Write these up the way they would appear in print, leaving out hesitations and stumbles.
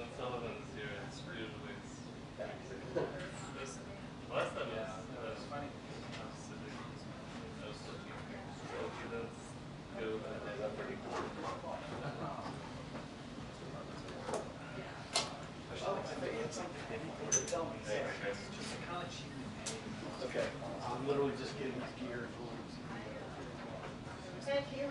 when Sullivan's here, it's usually last time I was sitting, I was looking, so he does go pretty cool. Okay, I'm literally just getting my gear. Thank you.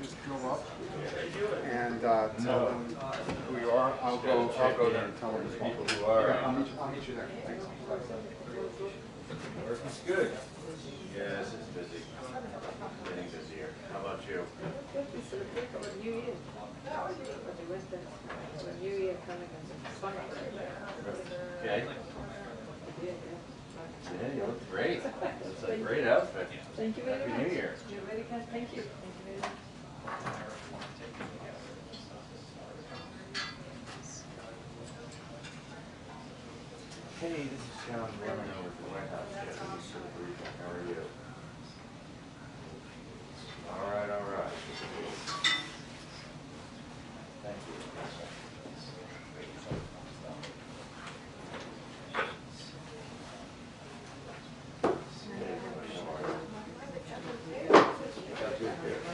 Just go up and tell them who you are. I'll go there and tell them who you are. I'll meet you there. Thanks. Working's good. Yes, it's busy. Getting busier. How about you? New Year. New Year coming Okay. Yeah, you look great. That's a great outfit. Thank you very much. Happy New Year. You're very kind. Thank you. Thank you very much. Hey, this is John running over to the White House. Yeah, this is for the briefing. How are you? All right, all right. Thank you. Hey, everybody, how are you?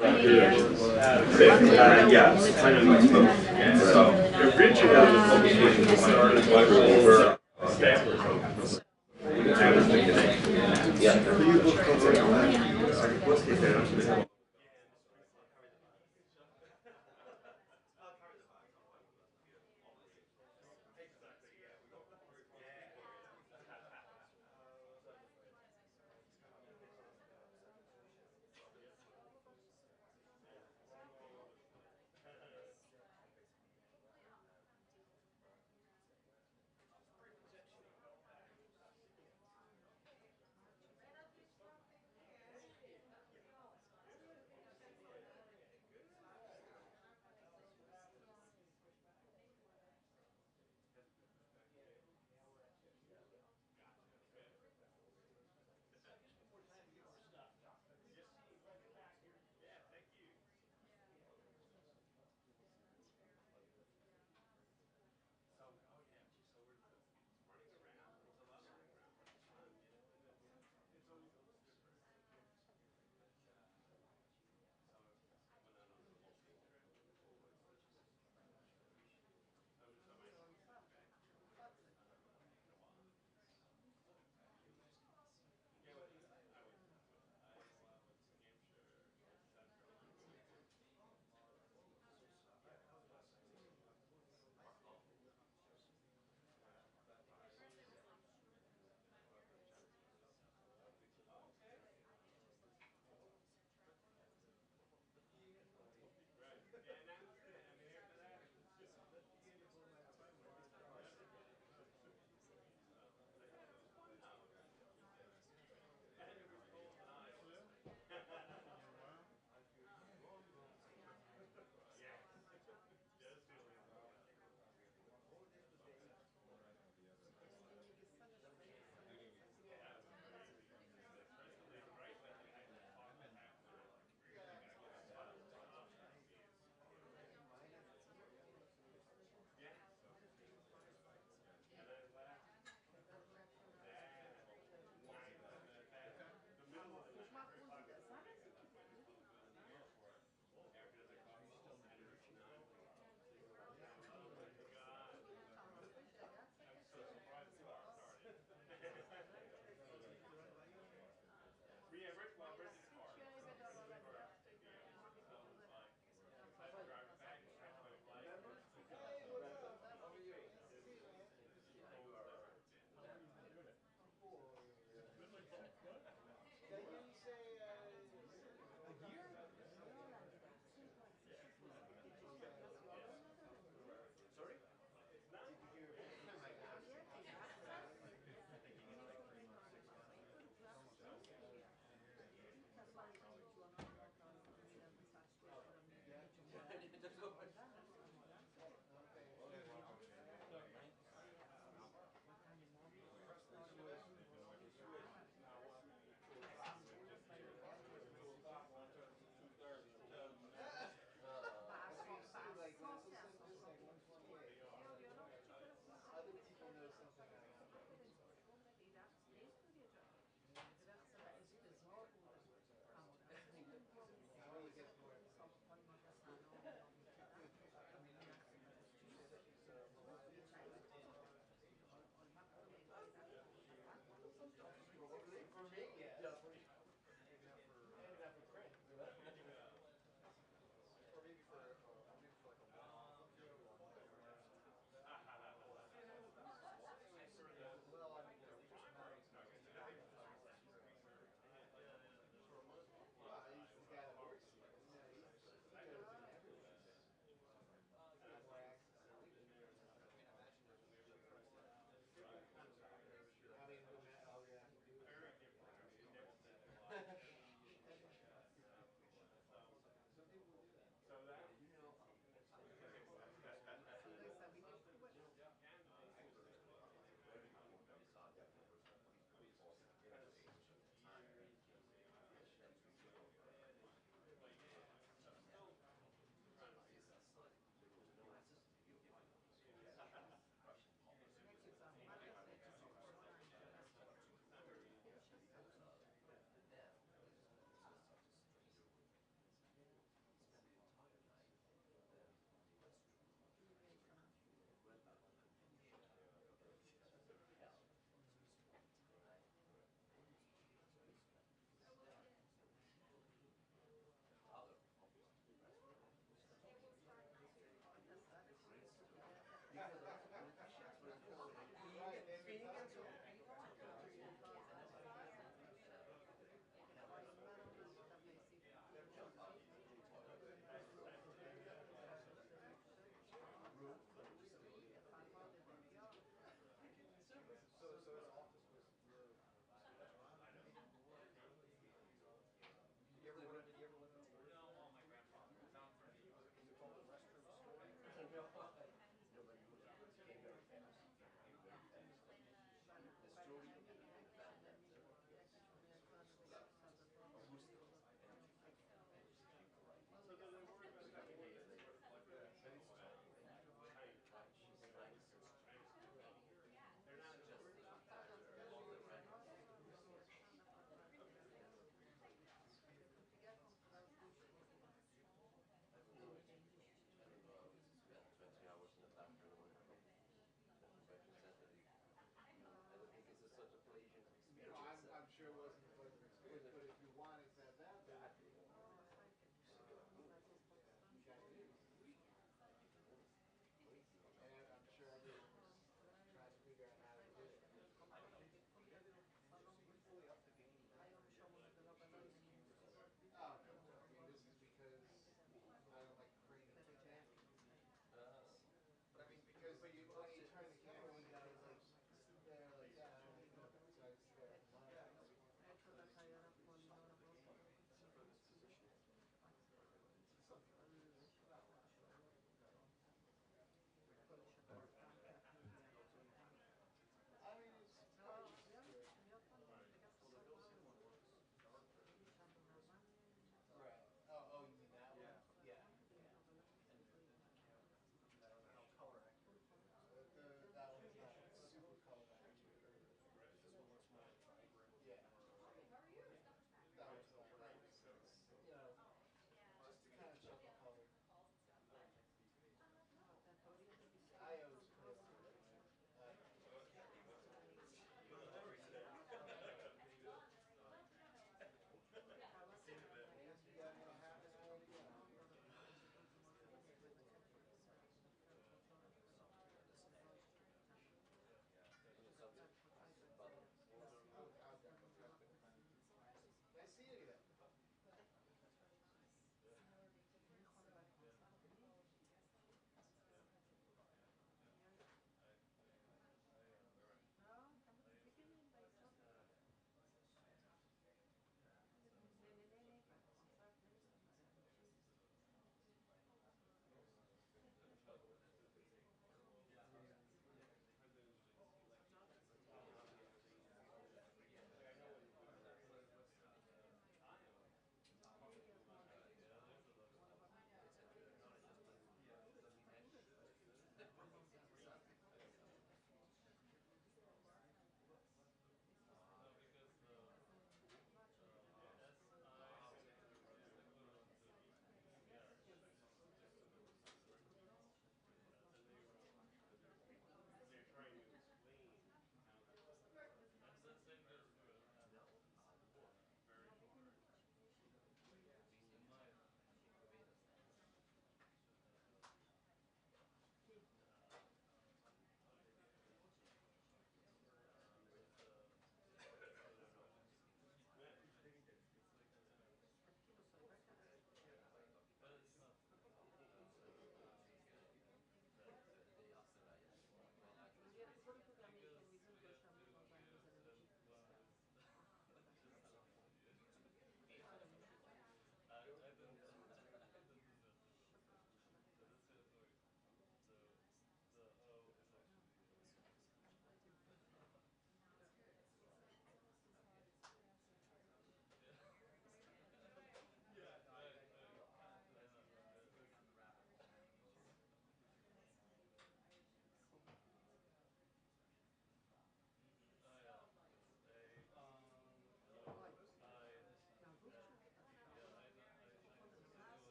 Yes, I know you spoke. And so originally the publication started by over stampers.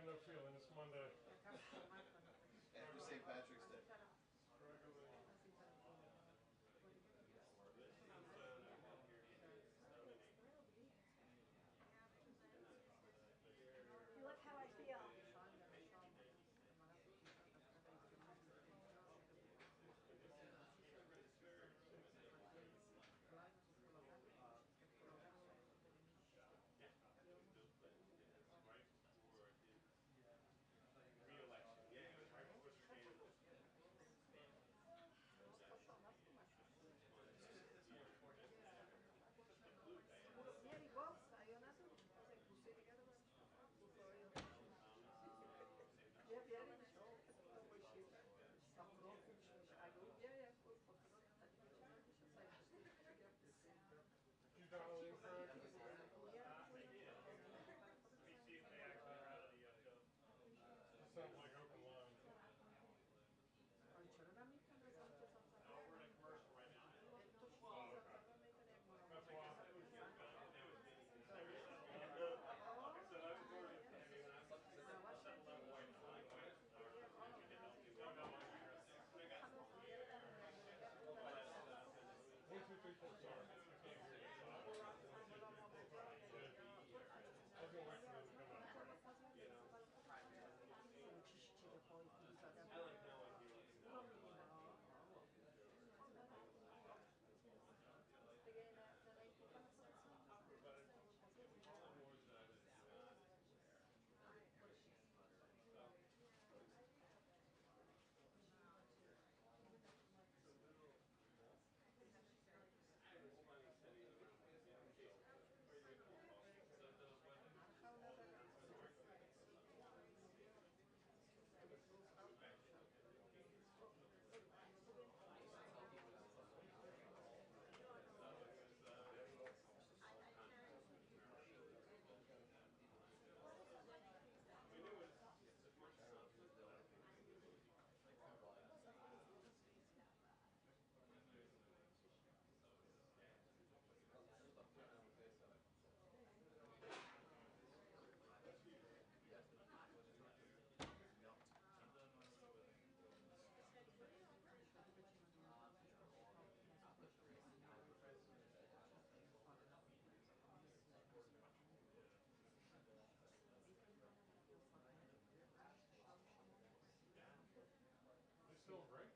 got no feeling. It's Monday. After St. Patrick's Day. Look how I feel. Ieri bossa, io nato sei così che devo ieri diciamo poi ci sta proprio a lui ieri poi potrò sai You dial in, Craig? Let me see if they actually are out of the It sounds like open line. non c'era mica una No, we're in a commercial right now. That's why. So I was ordering One, two, three, four, sorry. I can't hear you. I was going to wait for them to come It's still great.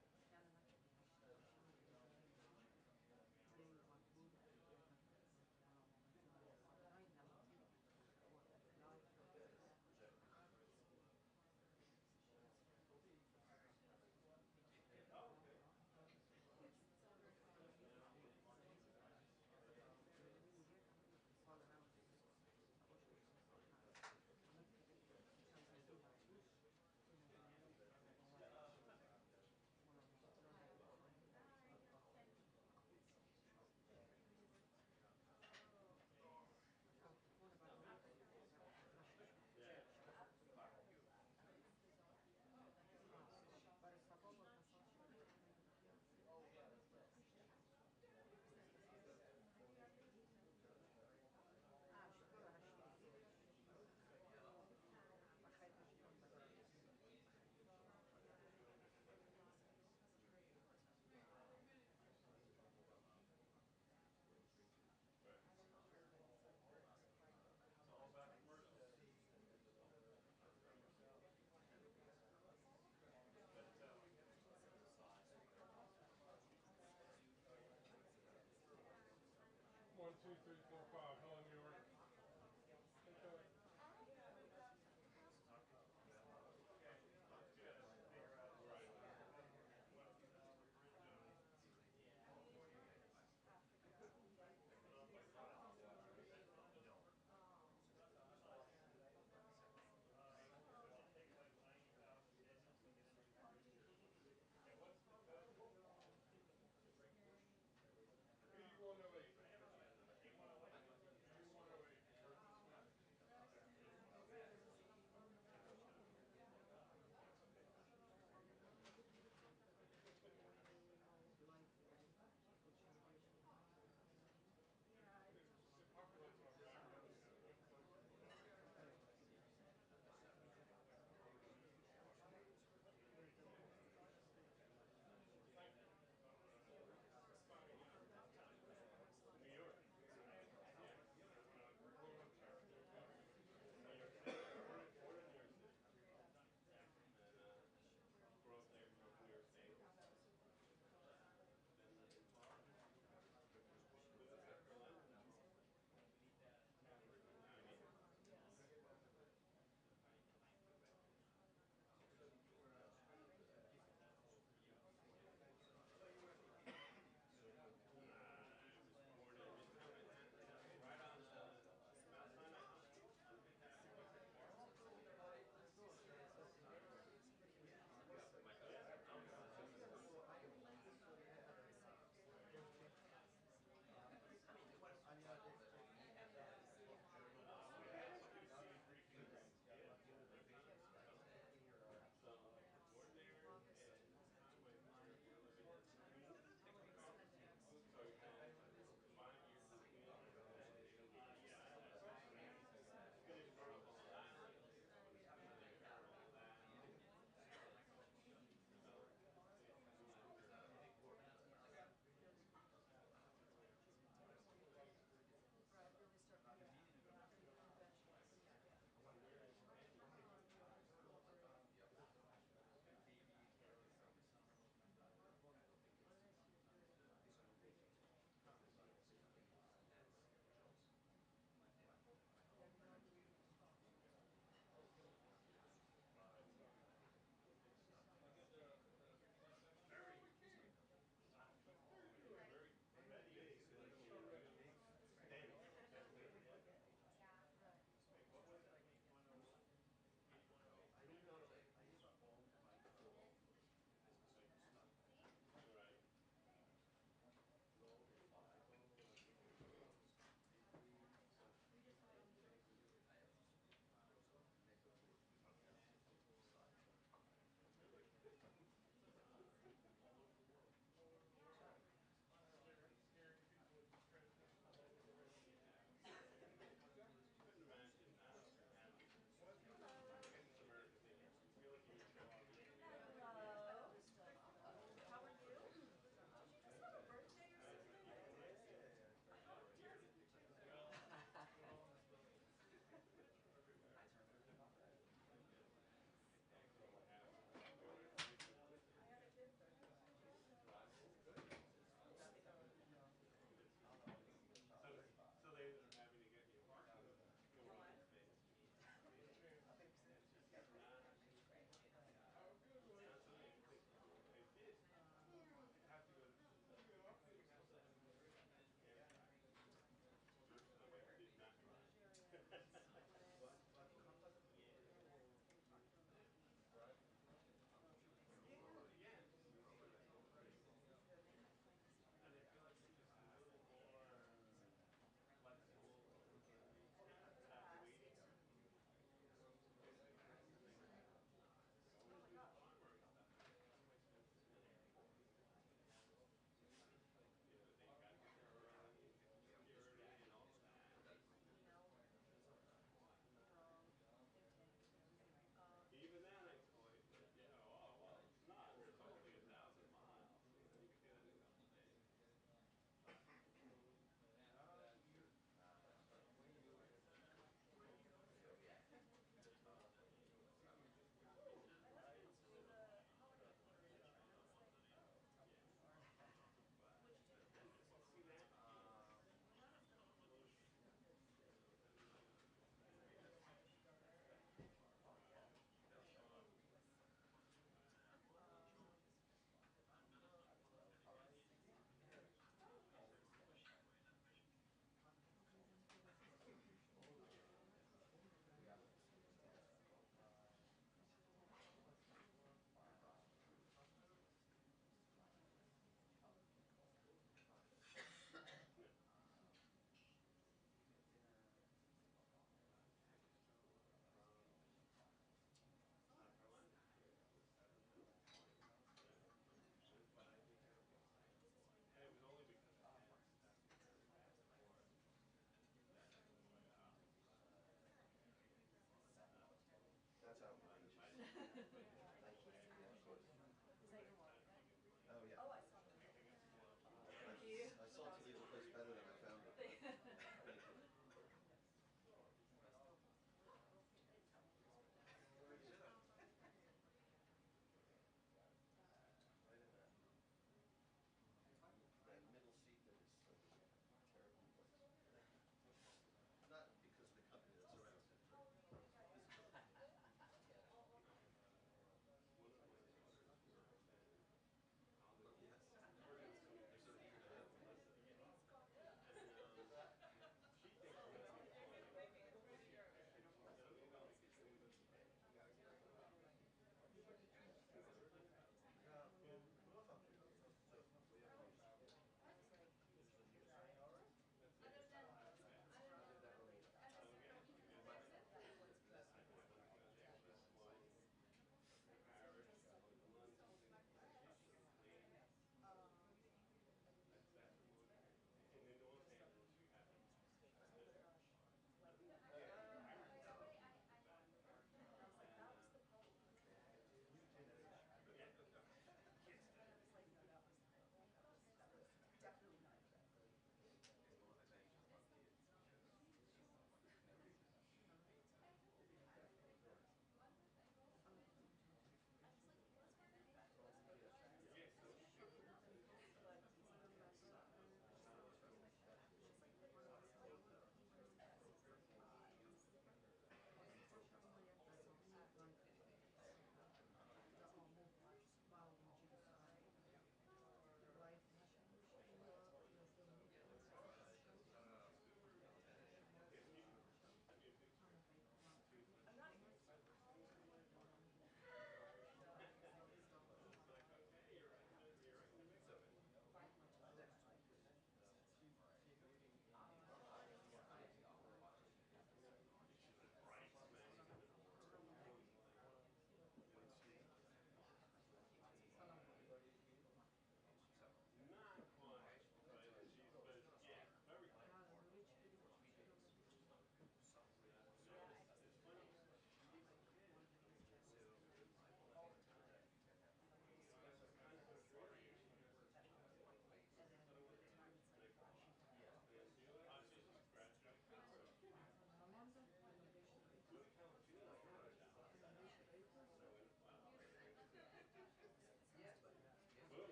One, two, three, four, five. Hello, New York. Okay.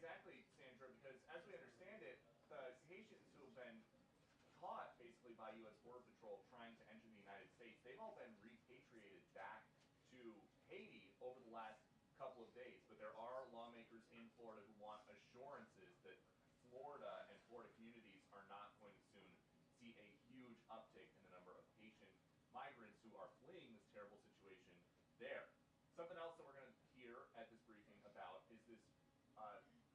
exactly, Sandra, because as we understand it, the Haitians who have been caught basically by U.S. Border Patrol trying to enter the United States, they've all been repatriated back to Haiti over the last couple of days. But there are lawmakers in Florida who want assurances that Florida and Florida communities are not going to soon see a huge uptick in the number of Haitian migrants who are fleeing this terrible situation there. Something else that we're going to hear at this briefing about is this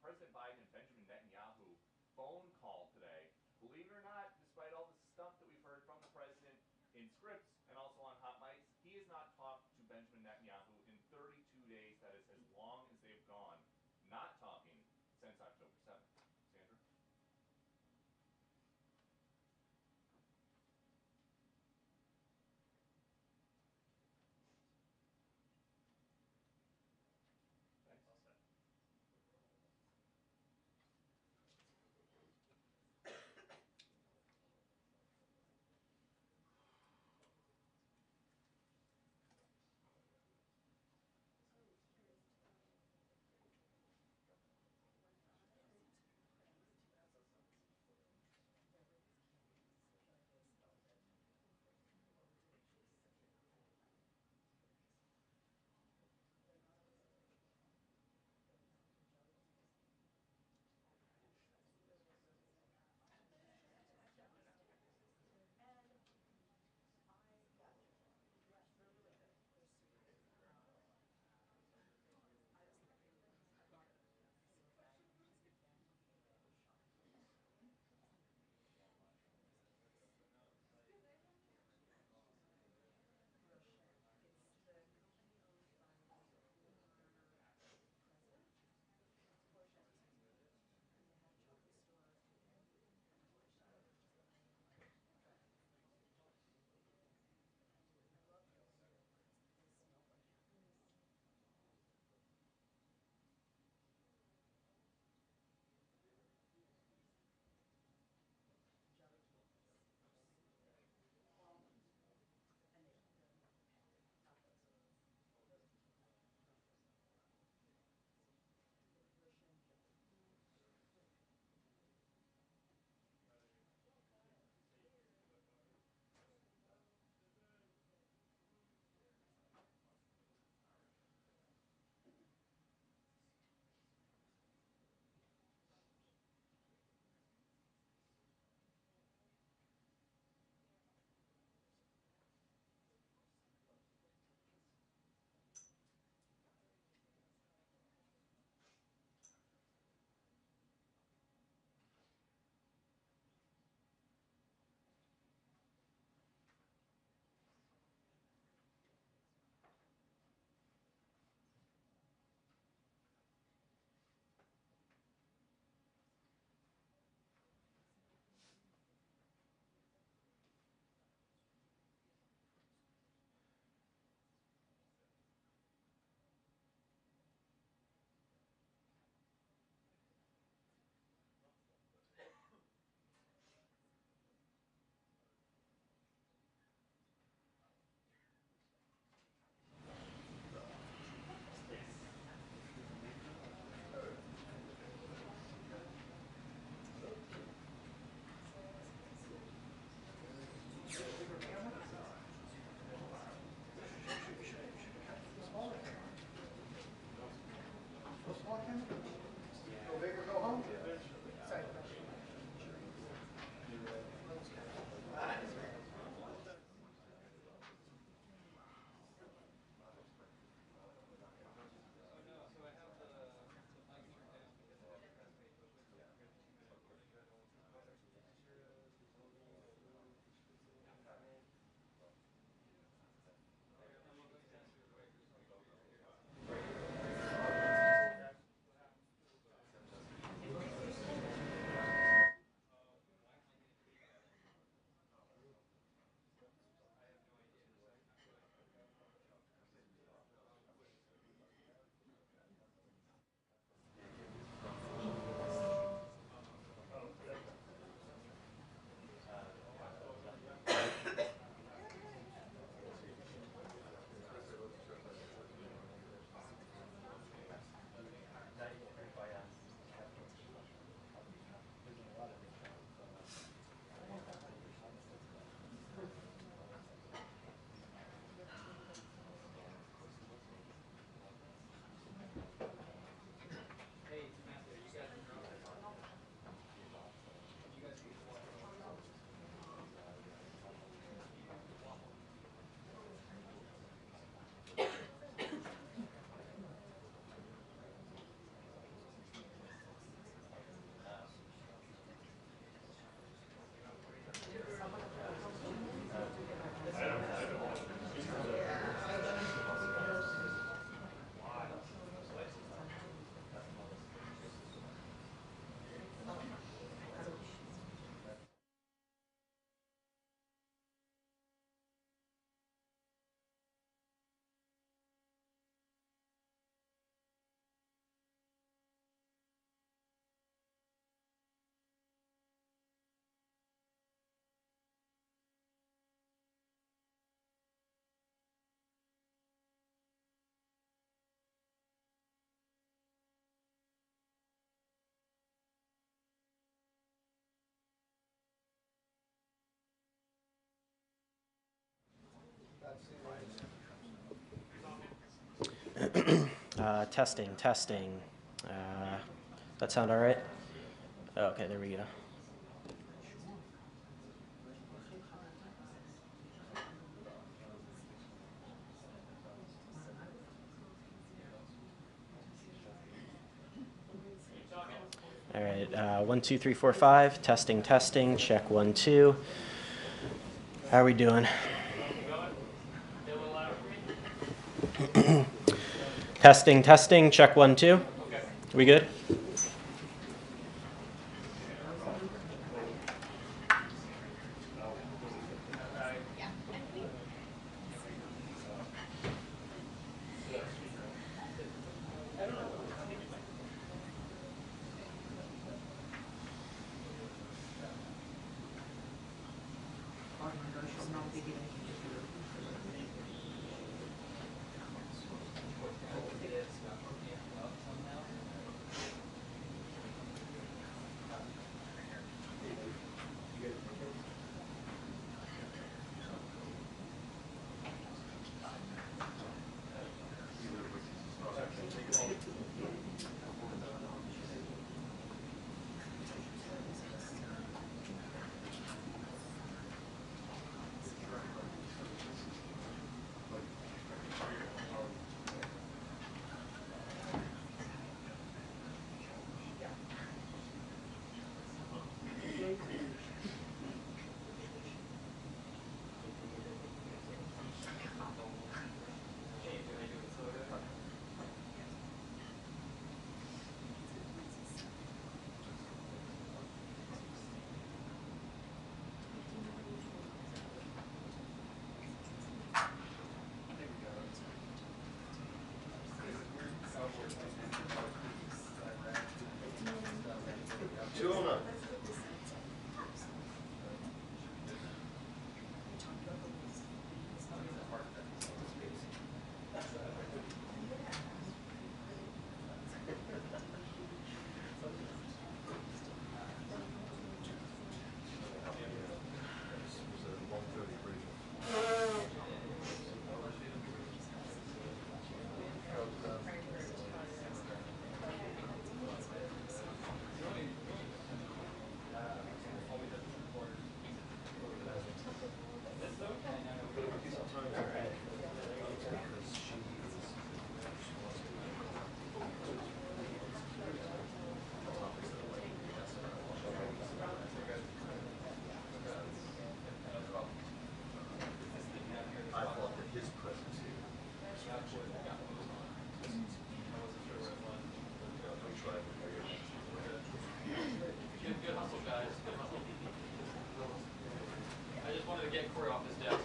President Biden and Benjamin Netanyahu phone call today. Believe it or not, despite all the stuff that we've heard from the president in scripts and also on hot mics, he has not talked to Benjamin Netanyahu in 32 days. That is as long as they've gone not talking since October 7th. Sandra? Thanks. All set. Go big or go home. Testing, testing. That sound all right? Okay, there we go. All right, 1, 2, 3, 4, 5. Testing, testing. Check 1, 2. How are we doing? Testing, testing. Check 1, 2. Okay. We good? Good hustle, guys. Good hustle. I just wanted to get Corey off his desk.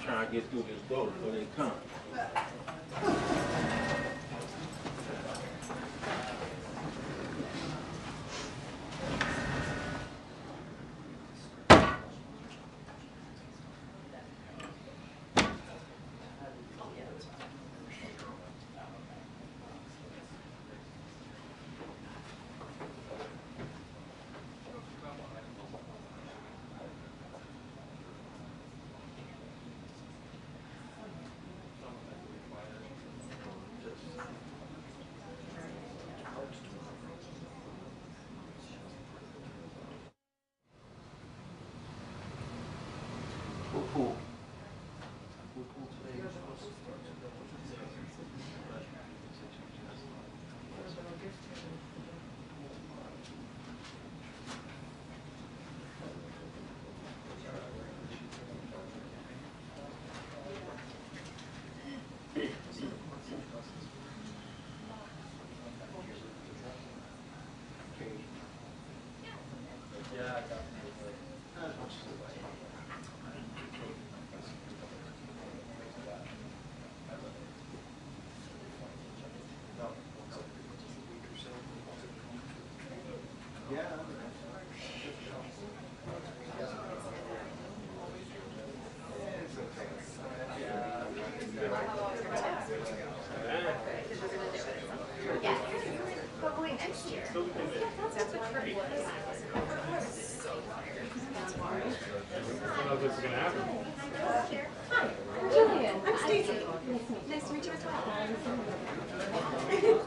Trying to get through this door before they come. don't know if this is gonna happen. Hi, Julian. I'm Stacy. Nice to meet you as well. Thank you.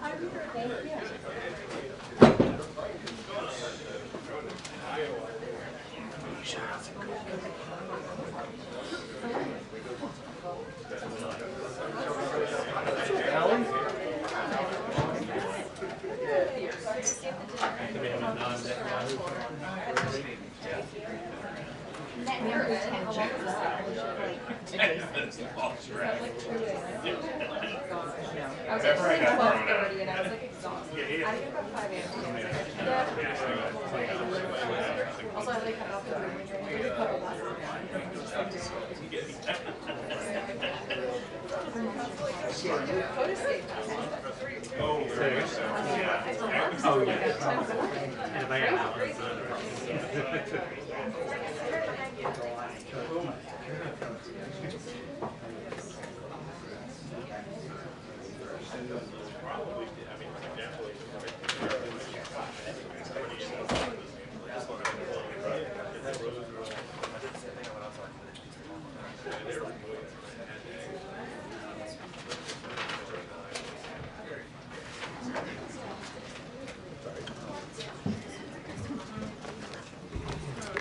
I was like 12:30 and I was like exhausted. I didn't get about 5 a.m. Also, I like cut off the room when you're in a couple glasses. Oh, yeah. And if I got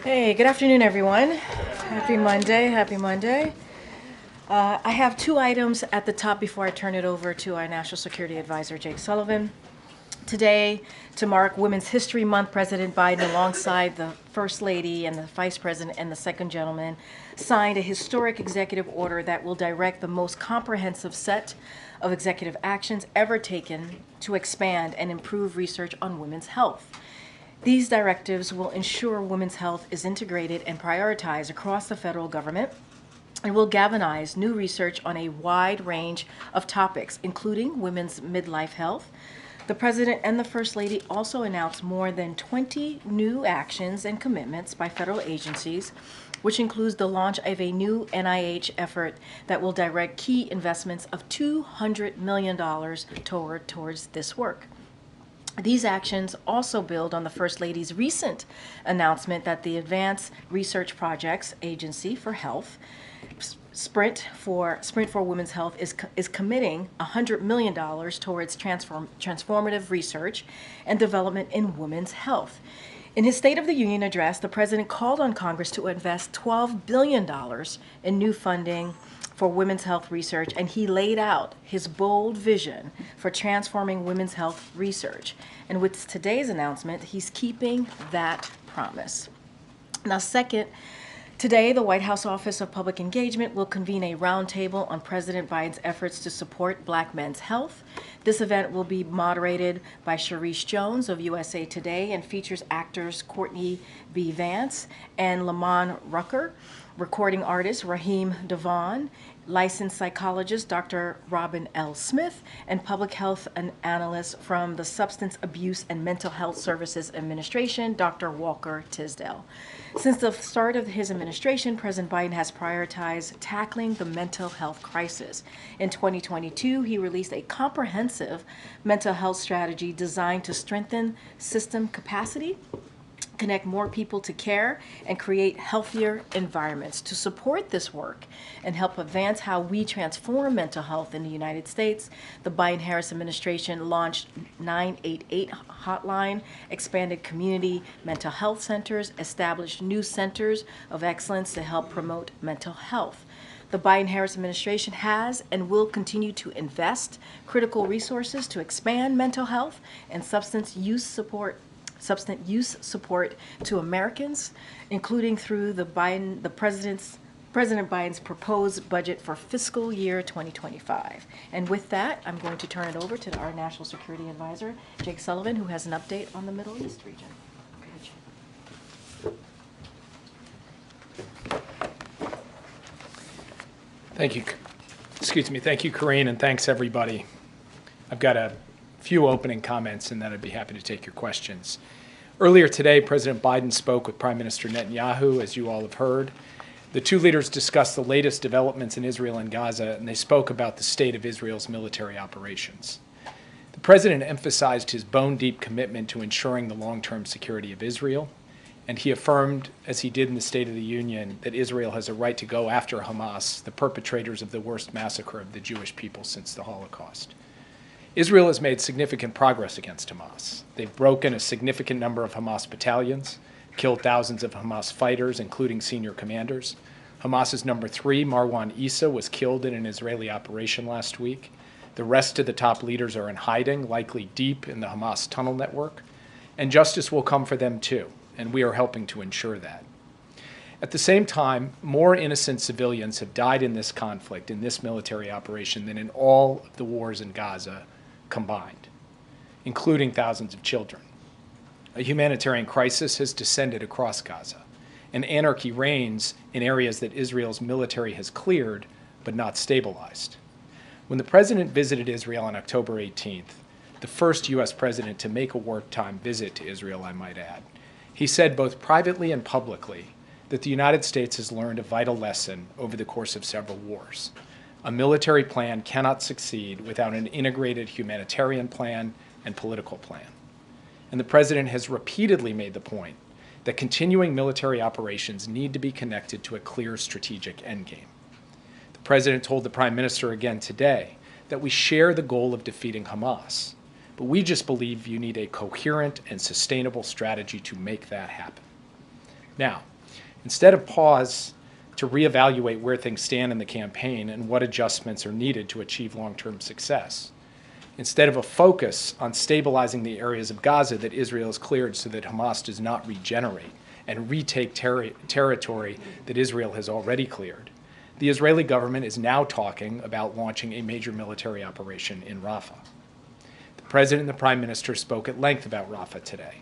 Hey, good afternoon, everyone. Happy Monday, happy Monday. I have 2 items at the top before I turn it over to our National Security Advisor, Jake Sullivan. Today, to mark Women's History Month, President Biden, alongside the First Lady and the Vice President and the Second Gentleman, signed a historic executive order that will direct the most comprehensive set of executive actions ever taken to expand and improve research on women's health. These directives will ensure women's health is integrated and prioritized across the federal government and will galvanize new research on a wide range of topics, including women's midlife health. The President and the First Lady also announced more than 20 new actions and commitments by federal agencies, which includes the launch of a new NIH effort that will direct key investments of $200 million towards this work. These actions also build on the First Lady's recent announcement that the Advanced Research Projects Agency for Health, Sprint for Women's Health, is committing $100 million towards transformative research and development in women's health. In his State of the Union address, the President called on Congress to invest $12 billion in new funding for women's health research, and he laid out his bold vision for transforming women's health research. And with today's announcement, he's keeping that promise. Now, second, today, the White House Office of Public Engagement will convene a roundtable on President Biden's efforts to support Black men's health. This event will be moderated by Sharice Jones of USA Today and features actors Courtney B. Vance and Lamont Rucker, recording artist Raheem Devon, licensed psychologist Dr. Robin L. Smith, and public health analyst from the Substance Abuse and Mental Health Services Administration, Dr. Walker Tisdale. Since the start of his administration, President Biden has prioritized tackling the mental health crisis. In 2022, he released a comprehensive mental health strategy designed to strengthen system capacity, connect more people to care, and create healthier environments. To support this work and help advance how we transform mental health in the United States, the Biden-Harris administration launched 988 hotline, expanded community mental health centers, established new centers of excellence to help promote mental health. The Biden-Harris administration has and will continue to invest critical resources to expand mental health and substance use support to Americans, including through President Biden's proposed budget for fiscal year 2025. And with that, I'm going to turn it over to our National Security Advisor, Jake Sullivan, who has an update on the Middle East region. Thank you. Thank you, Karine, and thanks, everybody. I've got a few opening comments, and then I'd be happy to take your questions. Earlier today, President Biden spoke with Prime Minister Netanyahu, as you all have heard. The two leaders discussed the latest developments in Israel and Gaza, and they spoke about the state of Israel's military operations. The president emphasized his bone-deep commitment to ensuring the long-term security of Israel, And he affirmed, as he did in the State of the Union, that Israel has a right to go after Hamas, the perpetrators of the worst massacre of the Jewish people since the Holocaust. Israel has made significant progress against Hamas. They've broken a significant number of Hamas battalions, killed thousands of Hamas fighters, including senior commanders. Hamas's number 3, Marwan Issa, was killed in an Israeli operation last week. The rest of the top leaders are in hiding, likely deep in the Hamas tunnel network. And justice will come for them too, and we are helping to ensure that. At the same time, more innocent civilians have died in this conflict, in this military operation, than in all of the wars in Gaza combined, including thousands of children. A humanitarian crisis has descended across Gaza, and anarchy reigns in areas that Israel's military has cleared but not stabilized. When the president visited Israel on October 18th, the first U.S. president to make a wartime visit to Israel, I might add, he said both privately and publicly that the United States has learned a vital lesson over the course of several wars. A military plan cannot succeed without an integrated humanitarian plan and political plan. And the president has repeatedly made the point that continuing military operations need to be connected to a clear strategic endgame. The president told the prime minister again today that we share the goal of defeating Hamas, but we just believe you need a coherent and sustainable strategy to make that happen. Now, instead of pause to reevaluate where things stand in the campaign and what adjustments are needed to achieve long-term success, instead of a focus on stabilizing the areas of Gaza that Israel has cleared so that Hamas does not regenerate and retake territory that Israel has already cleared, the Israeli government is now talking about launching a major military operation in Rafa. The president and the prime minister spoke at length about Rafa today.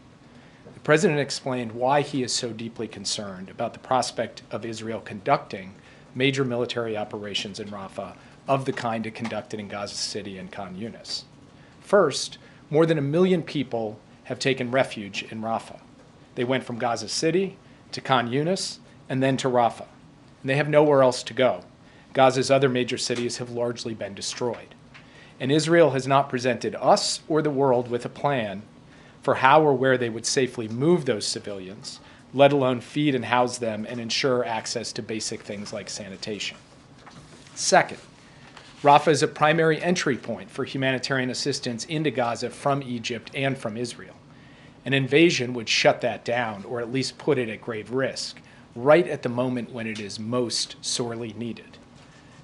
The president explained why he is so deeply concerned about the prospect of Israel conducting major military operations in Rafa of the kind it conducted in Gaza City and Khan Yunis. First, more than 1 million people have taken refuge in Rafa. They went from Gaza City to Khan Yunis and then to Rafa. And they have nowhere else to go. Gaza's other major cities have largely been destroyed. And Israel has not presented us or the world with a plan for how or where they would safely move those civilians, let alone feed and house them and ensure access to basic things like sanitation. Second, Rafa is a primary entry point for humanitarian assistance into Gaza from Egypt and from Israel. An invasion would shut that down, or at least put it at grave risk, right at the moment when it is most sorely needed.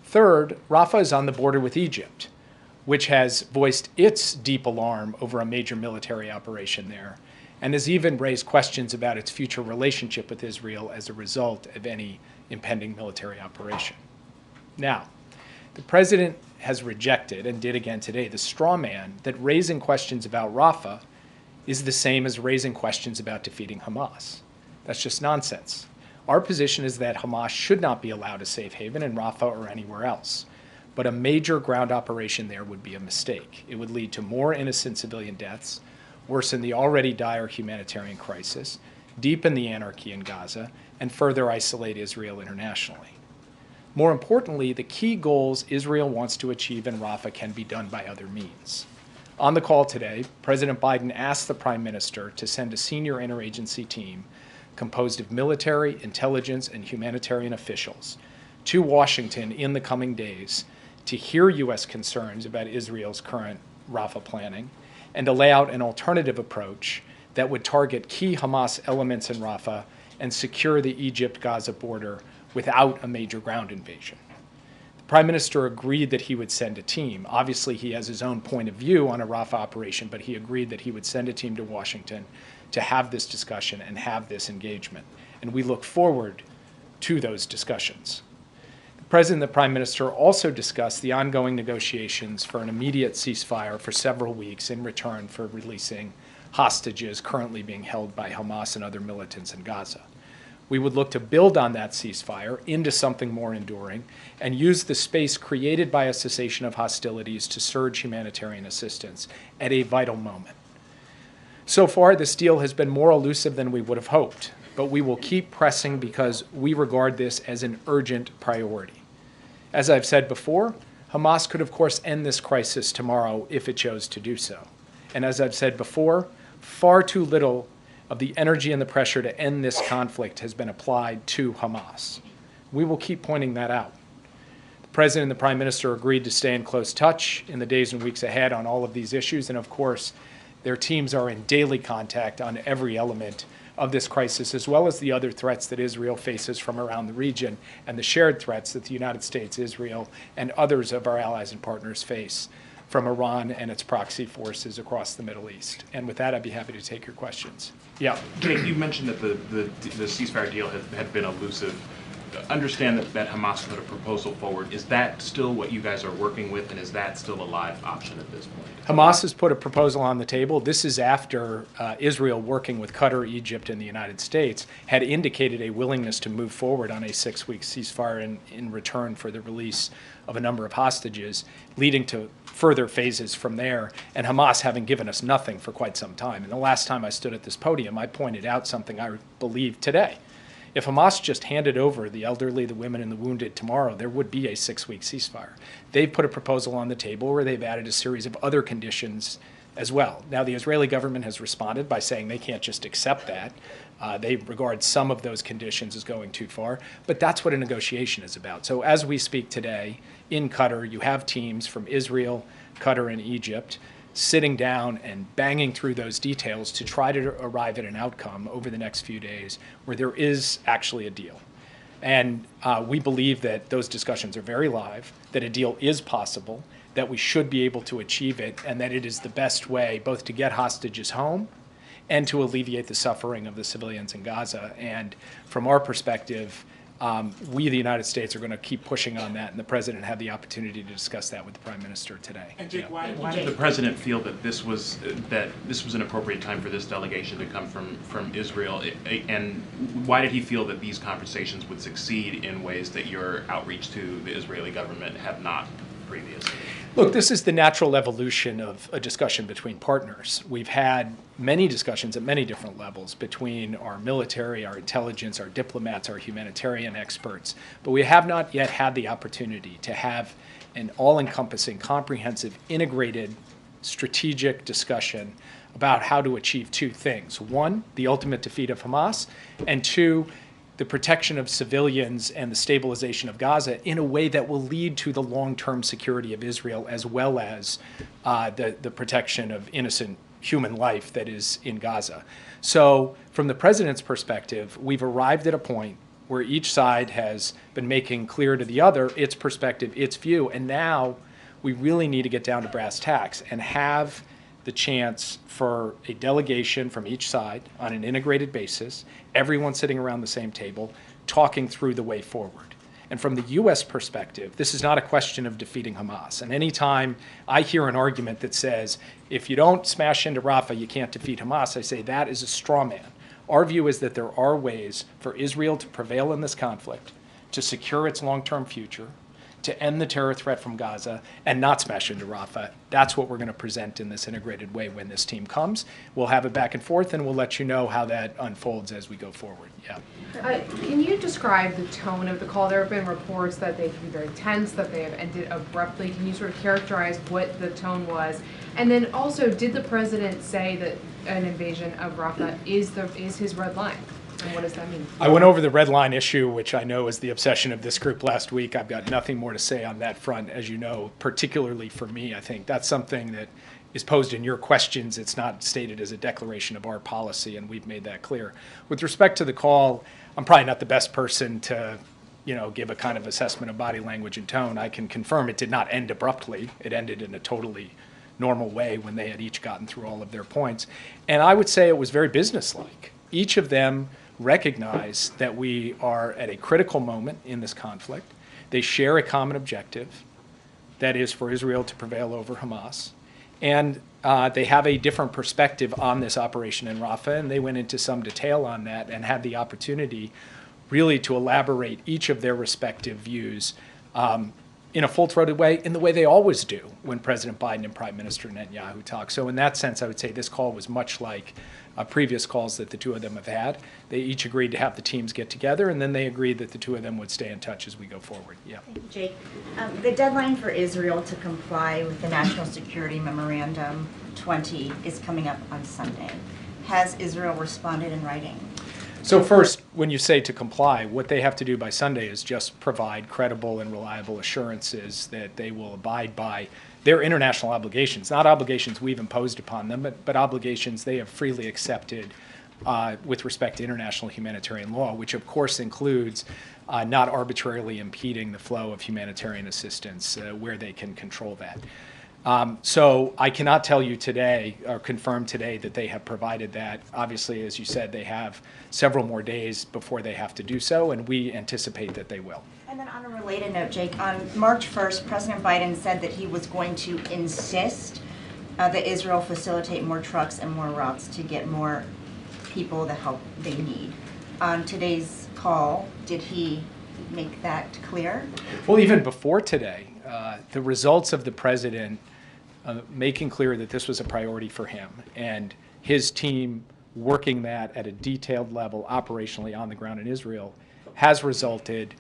Third, Rafa is on the border with Egypt, which has voiced its deep alarm over a major military operation there, and has even raised questions about its future relationship with Israel as a result of any impending military operation. Now, the president has rejected, and did again today, the straw man that raising questions about Rafa is the same as raising questions about defeating Hamas. That's just nonsense. Our position is that Hamas should not be allowed a safe haven in Rafa or anywhere else. But a major ground operation there would be a mistake. It would lead to more innocent civilian deaths, worsen the already dire humanitarian crisis, deepen the anarchy in Gaza, and further isolate Israel internationally. More importantly, the key goals Israel wants to achieve in Rafa can be done by other means. On the call today, President Biden asked the Prime Minister to send a senior interagency team composed of military, intelligence, and humanitarian officials to Washington in the coming days to hear U.S. concerns about Israel's current Rafa planning and to lay out an alternative approach that would target key Hamas elements in Rafa and secure the Egypt-Gaza border without a major ground invasion. The Prime Minister agreed that he would send a team. Obviously, he has his own point of view on a Rafa operation, but he agreed that he would send a team to Washington to have this discussion and have this engagement. And we look forward to those discussions. The President and the Prime Minister also discussed the ongoing negotiations for an immediate ceasefire for several weeks in return for releasing hostages currently being held by Hamas and other militants in Gaza. We would look to build on that ceasefire into something more enduring and use the space created by a cessation of hostilities to surge humanitarian assistance at a vital moment. So far, this deal has been more elusive than we would have hoped, but we will keep pressing because we regard this as an urgent priority. As I've said before, Hamas could, of course, end this crisis tomorrow if it chose to do so. And as I've said before, far too little of the energy and the pressure to end this conflict has been applied to Hamas. We will keep pointing that out. The President and the Prime Minister agreed to stay in close touch in the days and weeks ahead on all of these issues, and of course, their teams are in daily contact on every element of this crisis, as well as the other threats that Israel faces from around the region and the shared threats that the United States, Israel, and others of our allies and partners face from Iran and its proxy forces across the Middle East. And with that, I'd be happy to take your questions. Yeah. Jake, you mentioned that the ceasefire deal had been elusive. Understand that Hamas put a proposal forward. Is that still what you guys are working with, and is that still a live option at this point? Hamas has put a proposal on the table. This is after Israel, working with Qatar, Egypt, and the United States, had indicated a willingness to move forward on a 6-week ceasefire in return for the release of a number of hostages, leading to further phases from there, and Hamas having given us nothing for quite some time. And the last time I stood at this podium, I pointed out something I believe today. If Hamas just handed over the elderly, the women, and the wounded tomorrow, there would be a 6-week ceasefire. They've put a proposal on the table where they've added a series of other conditions as well. Now, the Israeli government has responded by saying they can't just accept that. They regard some of those conditions as going too far, but that's what a negotiation is about. So as we speak today, in Qatar, you have teams from Israel, Qatar, and Egypt sitting down and banging through those details to try to arrive at an outcome over the next few days where there is actually a deal. And we believe that those discussions are very live, that a deal is possible, that we should be able to achieve it, and that it is the best way both to get hostages home and to alleviate the suffering of the civilians in Gaza. And from our perspective, we, the United States, are going to keep pushing on that, and the President had the opportunity to discuss that with the Prime Minister today. And Jake, why did the President feel that this was an appropriate time for this delegation to come from Israel, and why did he feel that these conversations would succeed in ways that your outreach to the Israeli government have not previously? Look, this is the natural evolution of a discussion between partners. We've had many discussions at many different levels between our military, our intelligence, our diplomats, our humanitarian experts, but we have not yet had the opportunity to have an all-encompassing, comprehensive, integrated, strategic discussion about how to achieve two things. One, the ultimate defeat of Hamas, and two, the protection of civilians and the stabilization of Gaza in a way that will lead to the long-term security of Israel, as well as the protection of innocent human life that is in Gaza. So from the President's perspective, we've arrived at a point where each side has been making clear to the other its perspective, its view, and now we really need to get down to brass tacks and have the chance for a delegation from each side on an integrated basis, everyone sitting around the same table, talking through the way forward. And from the U.S. perspective, this is not a question of defeating Hamas. And anytime I hear an argument that says, if you don't smash into Rafa, you can't defeat Hamas, I say that is a straw man. Our view is that there are ways for Israel to prevail in this conflict, to secure its long-term future, to end the terror threat from Gaza, and not smash into Rafa. That's what we're going to present in this integrated way when this team comes. We'll have it back and forth, and we'll let you know how that unfolds as we go forward. Yeah. Can you describe the tone of the call? There have been reports that they can be very tense, that they have ended abruptly. Can you sort of characterize what the tone was? And then also, did the President say that an invasion of Rafa is his red line? And what does that mean? I went over the red line issue, which I know is the obsession of this group last week. I've got nothing more to say on that front, as you know, particularly for me. I think that's something that is posed in your questions. It's not stated as a declaration of our policy, and we've made that clear. With respect to the call, I'm probably not the best person to, give a kind of assessment of body language and tone. I can confirm it did not end abruptly. It ended in a totally normal way when they had each gotten through all of their points. And I would say it was very businesslike. Each of them recognize that we are at a critical moment in this conflict. They share a common objective, that is for Israel to prevail over Hamas. And they have a different perspective on this operation in Rafa, and they went into some detail on that and had the opportunity really to elaborate each of their respective views in a full-throated way, in the way they always do when President Biden and Prime Minister Netanyahu talk. So in that sense, I would say this call was much like previous calls that the two of them have had. They each agreed to have the teams get together, and then they agreed that the two of them would stay in touch as we go forward. Yeah. Thank you, Jake. The deadline for Israel to comply with the National Security Memorandum 20 is coming up on Sunday. has Israel responded in writing? So first, when you say to comply, what they have to do by Sunday is just provide credible and reliable assurances that they will abide by their international obligations, not obligations we've imposed upon them, but obligations they have freely accepted with respect to international humanitarian law, which of course includes not arbitrarily impeding the flow of humanitarian assistance where they can control that. So I cannot tell you today or confirm today that they have provided that. Obviously, as you said, they have several more days before they have to do so, and we anticipate that they will. And then on a related note, Jake, on March 1st, President Biden said that he was going to insist that Israel facilitate more trucks and more routes to get more people the help they need. On today's call, did he make that clear? Well, even before today, the results of the president making clear that this was a priority for him and his team working that at a detailed level operationally on the ground in Israel has resulted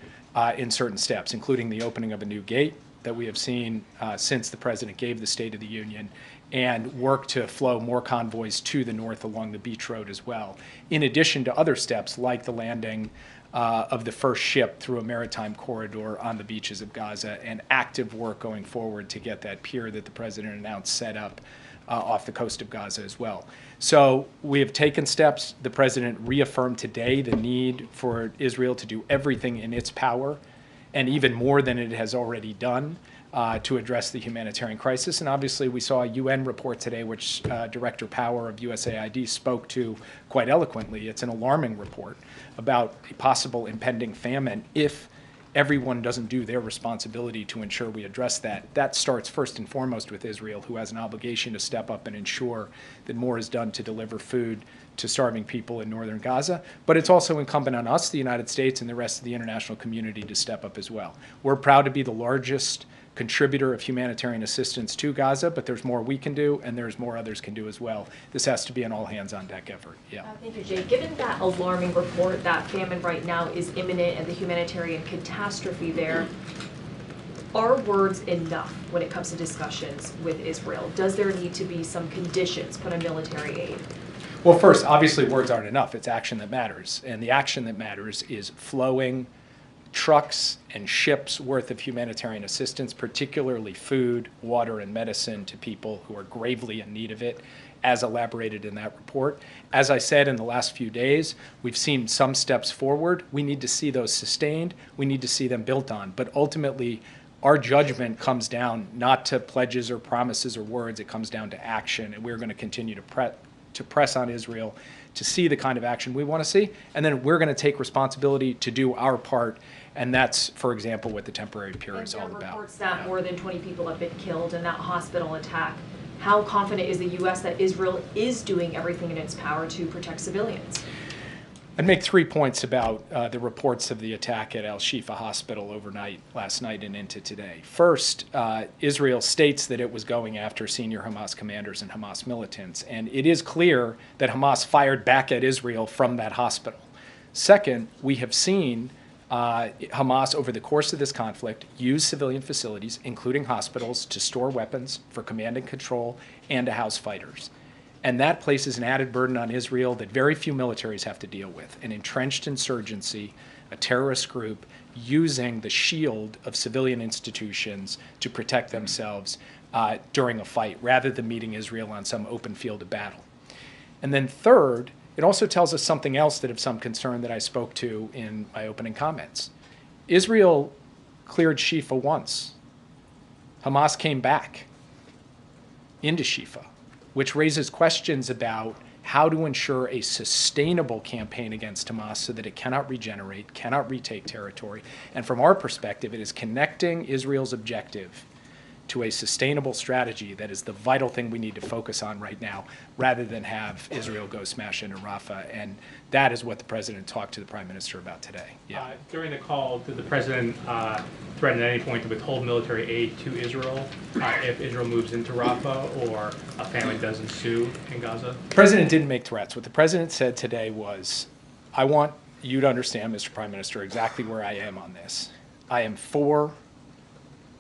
in certain steps, including the opening of a new gate that we have seen since the president gave the State of the Union, and work to flow more convoys to the north along the beach road as well, in addition to other steps like the landing of the first ship through a maritime corridor on the beaches of Gaza, and active work going forward to get that pier that the president announced set up off the coast of Gaza as well. So we have taken steps. The president reaffirmed today the need for Israel to do everything in its power, and even more than it has already done, to address the humanitarian crisis. And obviously we saw a UN report today which Director Power of USAID spoke to quite eloquently. It's an alarming report about a possible impending famine if everyone doesn't do their responsibility to ensure we address that. That starts first and foremost with Israel, who has an obligation to step up and ensure that more is done to deliver food to starving people in northern Gaza. But it's also incumbent on us, the United States, and the rest of the international community to step up as well. We're proud to be the largest contributor of humanitarian assistance to Gaza, but there's more we can do, and there's more others can do as well. This has to be an all-hands-on-deck effort. Yeah. Thank you, Jay. Given that alarming report that famine right now is imminent and the humanitarian catastrophe there, are words enough when it comes to discussions with Israel? Does there need to be some conditions put on military aid? Well, first, obviously words aren't enough. It's action that matters. And the action that matters is flowing trucks and ships worth of humanitarian assistance, particularly food, water, and medicine to people who are gravely in need of it, as elaborated in that report. As I said, in the last few days, we've seen some steps forward. We need to see those sustained. We need to see them built on. But ultimately, our judgment comes down not to pledges or promises or words. It comes down to action, and we're going to continue to press on Israel to see the kind of action we want to see, and then we're going to take responsibility to do our part, and that's, for example, what the temporary pier is all about. Reports that more than 20 people have been killed in that hospital attack. How confident is the U.S. that Israel is doing everything in its power to protect civilians? I'd make 3 points about the reports of the attack at Al-Shifa Hospital overnight, last night and into today. First, Israel states that it was going after senior Hamas commanders and Hamas militants, and it is clear that Hamas fired back at Israel from that hospital. Second, we have seen Hamas, over the course of this conflict, use civilian facilities, including hospitals, to store weapons for command and control and to house fighters. And that places an added burden on Israel that very few militaries have to deal with: an entrenched insurgency, a terrorist group using the shield of civilian institutions to protect themselves during a fight, rather than meeting Israel on some open field of battle. And then third, it also tells us something else that of some concern that I spoke to in my opening comments. Israel cleared Shifa once. Hamas came back into Shifa, which raises questions about how to ensure a sustainable campaign against Hamas so that it cannot regenerate, cannot retake territory. And from our perspective, it is connecting Israel's objective to a sustainable strategy that is the vital thing we need to focus on right now, rather than have Israel go smash into Rafa. And that is what the president talked to the prime minister about today. Yeah. During the call, did the president threaten at any point to withhold military aid to Israel if Israel moves into Rafa or a famine does ensue in Gaza? The president didn't make threats. What the president said today was, I want you to understand, Mr. Prime Minister, exactly where I am on this. I am for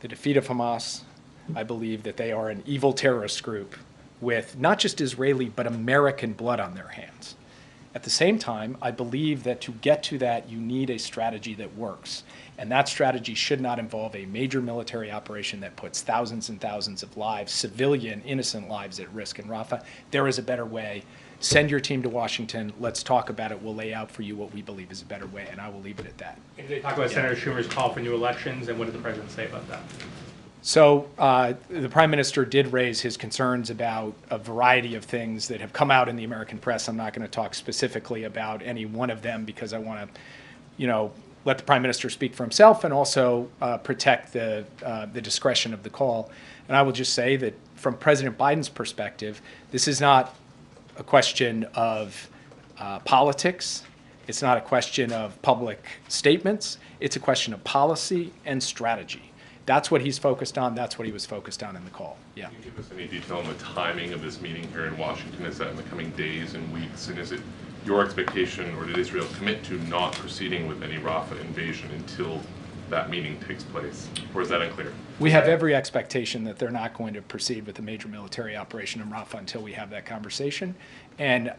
the defeat of Hamas. I believe that they are an evil terrorist group with not just Israeli, but American blood on their hands. At the same time, I believe that to get to that, you need a strategy that works. And that strategy should not involve a major military operation that puts thousands and thousands of lives, civilian, innocent lives at risk in Rafa. There is a better way. Send your team to Washington. Let's talk about it. We'll lay out for you what we believe is a better way, and I will leave it at that. And they talk about Senator Schumer's call for new elections, and what did the president say about that? So the Prime Minister did raise his concerns about a variety of things that have come out in the American press. I'm not going to talk specifically about any one of them because I want to, let the Prime Minister speak for himself and also protect the discretion of the call. And I will just say that from President Biden's perspective, this is not a question of politics. It's not a question of public statements. It's a question of policy and strategy. That's what he's focused on. That's what he was focused on in the call. Yeah. Can you give us any detail on the timing of this meeting here in Washington? Is that in the coming days and weeks? And is it your expectation, or did Israel commit to not proceeding with any Rafah invasion until that meeting takes place? Or is that unclear? We have every expectation that they're not going to proceed with a major military operation in Rafah until we have that conversation. And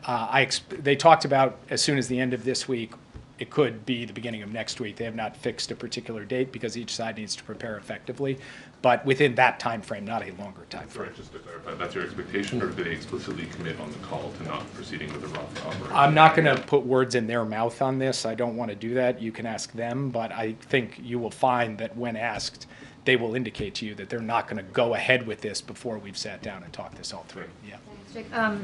they talked about as soon as the end of this week. It could be the beginning of next week. They have not fixed a particular date because each side needs to prepare effectively, but within that time frame, not a longer time frame. Sorry, just to clarify, that's your expectation, or did they explicitly commit on the call to not proceeding with the Rafah operation? I'm not going to put words in their mouth on this. I don't want to do that. You can ask them, but I think you will find that when asked, they will indicate to you that they're not going to go ahead with this before we've sat down and talked this all through. Yeah.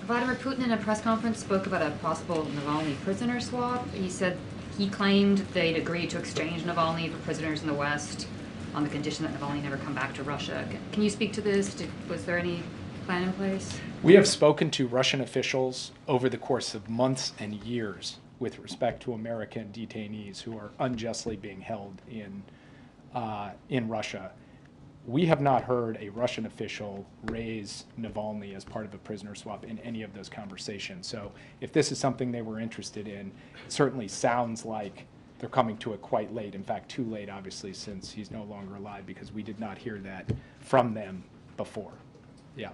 Vladimir Putin in a press conference spoke about a possible Navalny prisoner swap. He said he claimed they'd agreed to exchange Navalny for prisoners in the West on the condition that Navalny never come back to Russia. Can you speak to this? Was there any plan in place? We have spoken to Russian officials over the course of months and years with respect to American detainees who are unjustly being held in Russia. We have not heard a Russian official raise Navalny as part of a prisoner swap in any of those conversations. So if this is something they were interested in, it certainly sounds like they're coming to it quite late. In fact, too late, obviously, since he's no longer alive, because we did not hear that from them before. Yeah.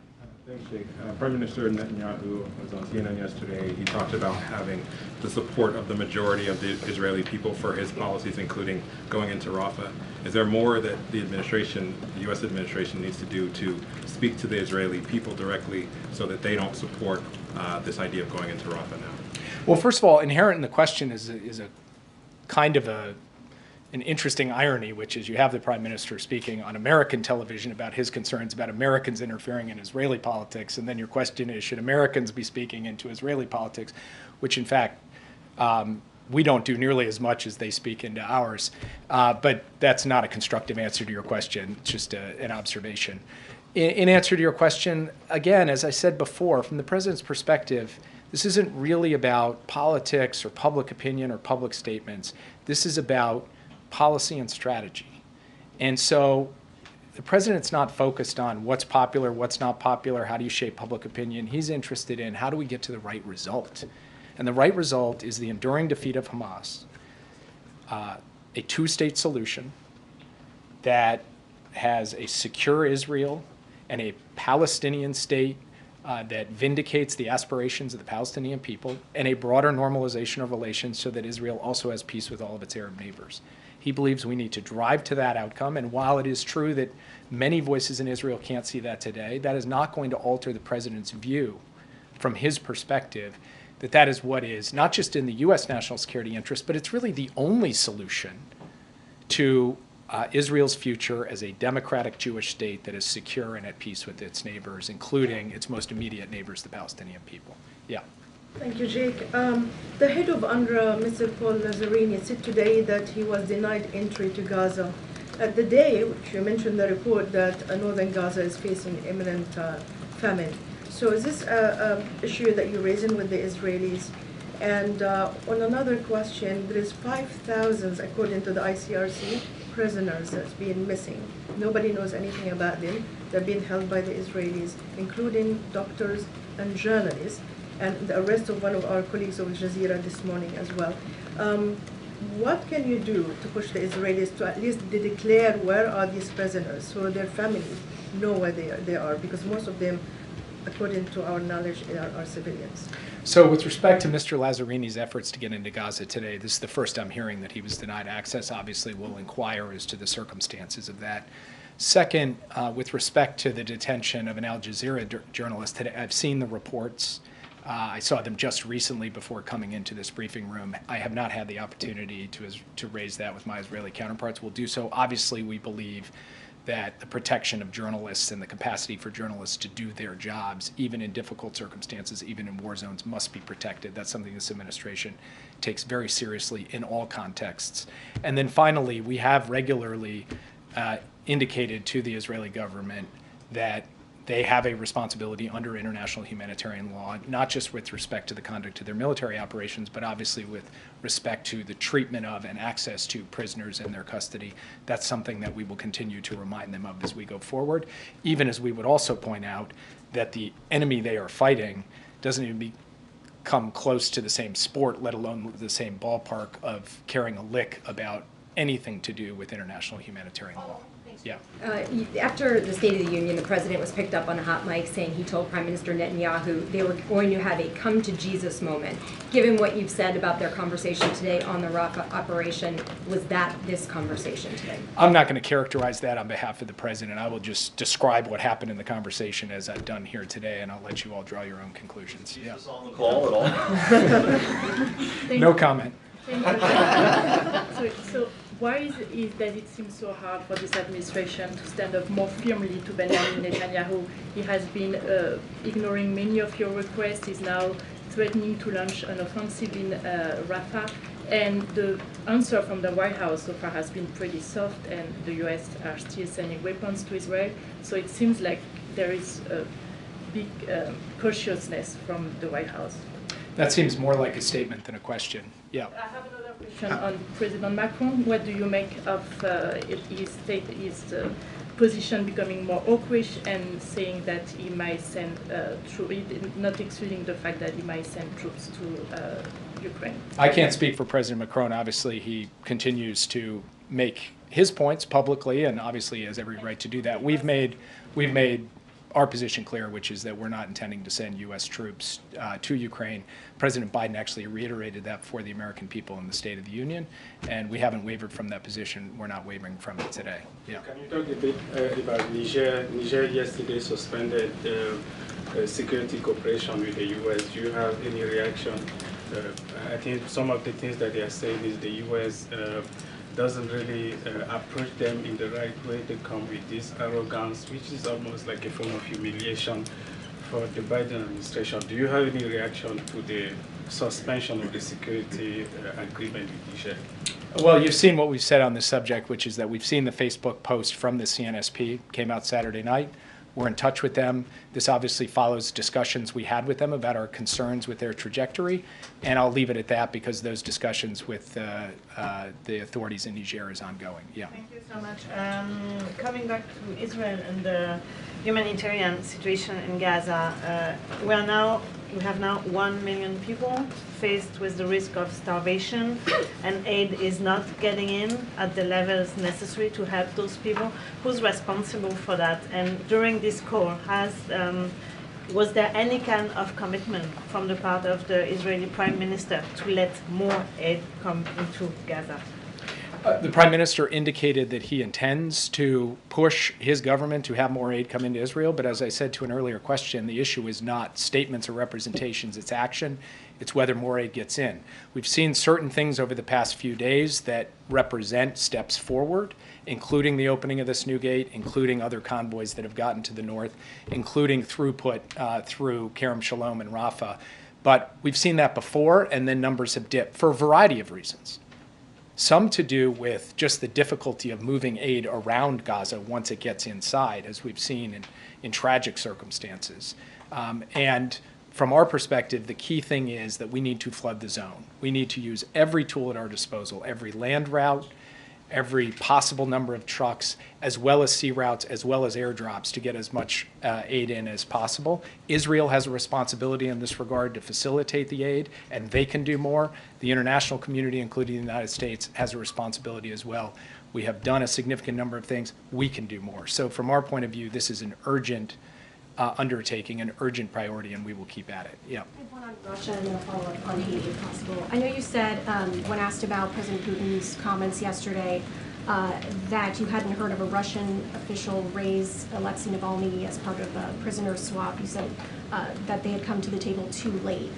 Thanks, Jake. Prime Minister Netanyahu was on CNN yesterday. He talked about having the support of the majority of the Israeli people for his policies, including going into Rafah. Is there more that the administration, the U.S. administration, needs to do to speak to the Israeli people directly so that they don't support this idea of going into Rafah now? Well, first of all, inherent in the question is a kind of an interesting irony, which is you have the Prime Minister speaking on American television about his concerns about Americans interfering in Israeli politics, and then your question is, should Americans be speaking into Israeli politics, which in fact we don't do nearly as much as they speak into ours. But that's not a constructive answer to your question, it's just an observation. In answer to your question, again, as I said before, from the President's perspective, this isn't really about politics or public opinion or public statements. This is about policy and strategy. And so the President's not focused on what's popular, what's not popular, how do you shape public opinion. He's interested in how do we get to the right result. And the right result is the enduring defeat of Hamas, a two-state solution that has a secure Israel and a Palestinian state that vindicates the aspirations of the Palestinian people, and a broader normalization of relations so that Israel also has peace with all of its Arab neighbors. He believes we need to drive to that outcome, and while it is true that many voices in Israel can't see that today, that is not going to alter the President's view from his perspective that that is what is not just in the U.S. national security interest, but it's really the only solution to Israel's future as a democratic Jewish state that is secure and at peace with its neighbors, including its most immediate neighbors, the Palestinian people. Yeah. Thank you, Jake. The head of UNRWA, Mr. Paul Lazzarini, said today that he was denied entry to Gaza. The day, which you mentioned the report, that northern Gaza is facing imminent famine. So is this an issue that you're raising with the Israelis? And on another question, there is 5,000, according to the ICRC, prisoners that's been missing. Nobody knows anything about them. They're being held by the Israelis, including doctors and journalists, and the arrest of one of our colleagues of Al Jazeera this morning as well. What can you do to push the Israelis to at least declare where are these prisoners so their families know where they are? Because most of them according to our knowledge, are civilians. So with respect to Mr. Lazarini's efforts to get into Gaza today, this is the first I'm hearing that he was denied access. Obviously, we'll inquire as to the circumstances of that. Second, with respect to the detention of an Al Jazeera journalist today, I've seen the reports. I saw them just recently before coming into this briefing room. I have not had the opportunity to raise that with my Israeli counterparts. We'll do so. Obviously, we believe that the protection of journalists and the capacity for journalists to do their jobs, even in difficult circumstances, even in war zones, must be protected. That's something this administration takes very seriously in all contexts. And then finally, we have regularly indicated to the Israeli government that they have a responsibility under international humanitarian law, not just with respect to the conduct of their military operations, but obviously with respect to the treatment of and access to prisoners in their custody. That's something that we will continue to remind them of as we go forward, even as we would also point out that the enemy they are fighting doesn't even come close to the same sport, let alone the same ballpark of caring a lick about anything to do with international humanitarian law. Yeah. After the State of the Union, the president was picked up on a hot mic saying he told Prime Minister Netanyahu they were going to have a come to Jesus moment. Given what you've said about their conversation today on the Rafa operation, was that this conversation today? I'm not going to characterize that on behalf of the president. I will just describe what happened in the conversation as I've done here today, and I'll let you all draw your own conclusions. Yeah. On the call at all? No comment. So why is it that it seems so hard for this administration to stand up more firmly to Benjamin Netanyahu? He has been ignoring many of your requests. He's now threatening to launch an offensive in Rafa. And the answer from the White House so far has been pretty soft, and the U.S. are still sending weapons to Israel. So it seems like there is a big cautiousness from the White House. That seems more like a statement than a question. Yeah. I have another question on President Macron. What do you make of his position becoming more hawkish and saying that he might send troops, not excluding the fact that he might send troops to Ukraine? I can't speak for President Macron. Obviously, he continues to make his points publicly, and obviously he has every right to do that. We've made our position clear, which is that we're not intending to send U.S. troops to Ukraine. President Biden actually reiterated that before the American people in the State of the Union, and we haven't wavered from that position. We're not wavering from it today. Yeah. Can you talk a bit about Niger? Niger yesterday suspended security cooperation with the U.S. Do you have any reaction? I think some of the things that they are saying is the U.S. Doesn't really approach them in the right way. They come with this arrogance, which is almost like a form of humiliation for the Biden administration. Do you have any reaction to the suspension of the security agreement with Niger? Well, you've seen what we've said on this subject, which is that we've seen the Facebook post from the CNSP, came out Saturday night. We're in touch with them. This obviously follows discussions we had with them about our concerns with their trajectory, and I'll leave it at that because those discussions with the authorities in Niger is ongoing. Yeah. Thank you so much. Coming back to Israel and the humanitarian situation in Gaza, we have now 1 million people faced with the risk of starvation, and aid is not getting in at the levels necessary to help those people. Who's responsible for that? And during this call, was there any kind of commitment from the part of the Israeli Prime Minister to let more aid come into Gaza? The Prime Minister indicated that he intends to push his government to have more aid come into Israel, but as I said to an earlier question, the issue is not statements or representations, it's action. It's whether more aid gets in. We've seen certain things over the past few days that represent steps forward, including the opening of this new gate, including other convoys that have gotten to the north, including throughput through Kerem Shalom and Rafa. But we've seen that before, and then numbers have dipped for a variety of reasons. Some to do with just the difficulty of moving aid around Gaza once it gets inside, as we've seen in tragic circumstances. And from our perspective, the key thing is that we need to flood the zone. We need to use every tool at our disposal, every land route, every possible number of trucks, as well as sea routes, as well as airdrops to get as much aid in as possible. Israel has a responsibility in this regard to facilitate the aid, and they can do more. The international community, including the United States, has a responsibility as well. We have done a significant number of things. We can do more. So from our point of view, this is an urgent undertaking, an urgent priority, and we will keep at it. Yeah. I have one on Russia and then a follow-up on Haiti, if possible. I know you said, when asked about President Putin's comments yesterday, that you hadn't heard of a Russian official raise Alexei Navalny as part of a prisoner swap. You said that they had come to the table too late.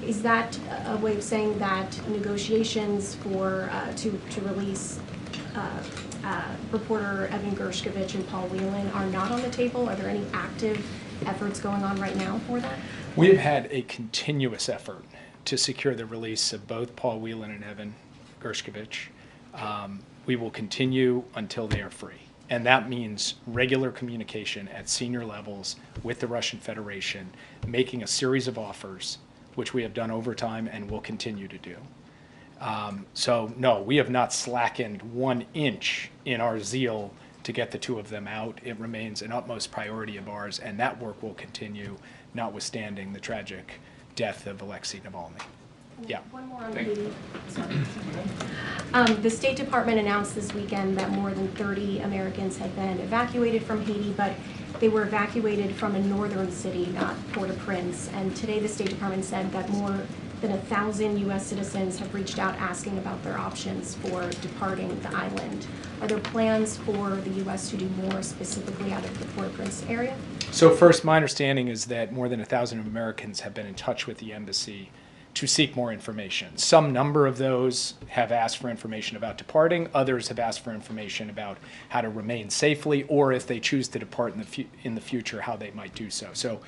Is that a way of saying that negotiations for to release reporter Evan Gershkovich and Paul Whelan are not on the table? Are there any active efforts going on right now for that? We have had a continuous effort to secure the release of both Paul Whelan and Evan Gershkovich. We will continue until they are free. And that means regular communication at senior levels with the Russian Federation, making a series of offers, which we have done over time and will continue to do. So no, we have not slackened 1 inch in our zeal to get the two of them out. It remains an utmost priority of ours, and that work will continue, notwithstanding the tragic death of Alexei Navalny. Yeah. One more on Haiti. Sorry. The State Department announced this weekend that more than 30 Americans had been evacuated from Haiti, but they were evacuated from a northern city, not Port-au-Prince. And today the State Department said that more than 1,000 U.S. citizens have reached out asking about their options for departing the island. Are there plans for the U.S. to do more specifically out of the Port-au-Prince area? So first, my understanding is that more than 1,000 Americans have been in touch with the embassy to seek more information. Some number of those have asked for information about departing. Others have asked for information about how to remain safely, or if they choose to depart in the future, how they might do so. So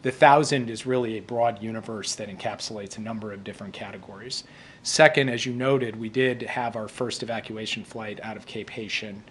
the 1,000 is really a broad universe that encapsulates a number of different categories. Second, as you noted, we did have our first evacuation flight out of Cape Haitian.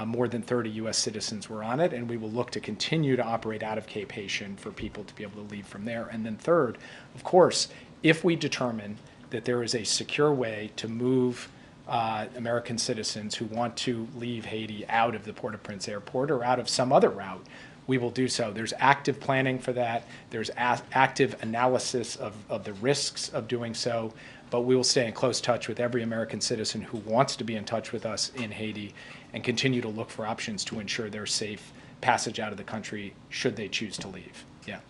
More than 30 U.S. citizens were on it, and we will look to continue to operate out of Cape Haitian for people to be able to leave from there. And then third, of course, if we determine that there is a secure way to move American citizens who want to leave Haiti out of the Port-au-Prince airport or out of some other route, we will do so. There's active planning for that. There's active analysis of the risks of doing so, but we will stay in close touch with every American citizen who wants to be in touch with us in Haiti and continue to look for options to ensure their safe passage out of the country should they choose to leave. Yeah.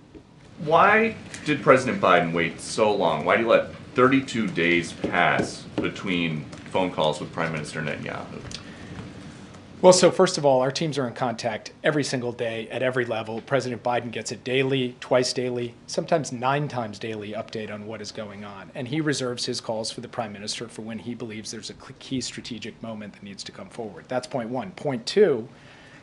Why did President Biden wait so long? Why did he let 32 days pass between phone calls with Prime Minister Netanyahu? Well, so first of all, our teams are in contact every single day at every level. President Biden gets a daily, twice daily, sometimes 9 times daily update on what is going on. And he reserves his calls for the Prime Minister for when he believes there's a key strategic moment that needs to come forward. That's point one. Point two,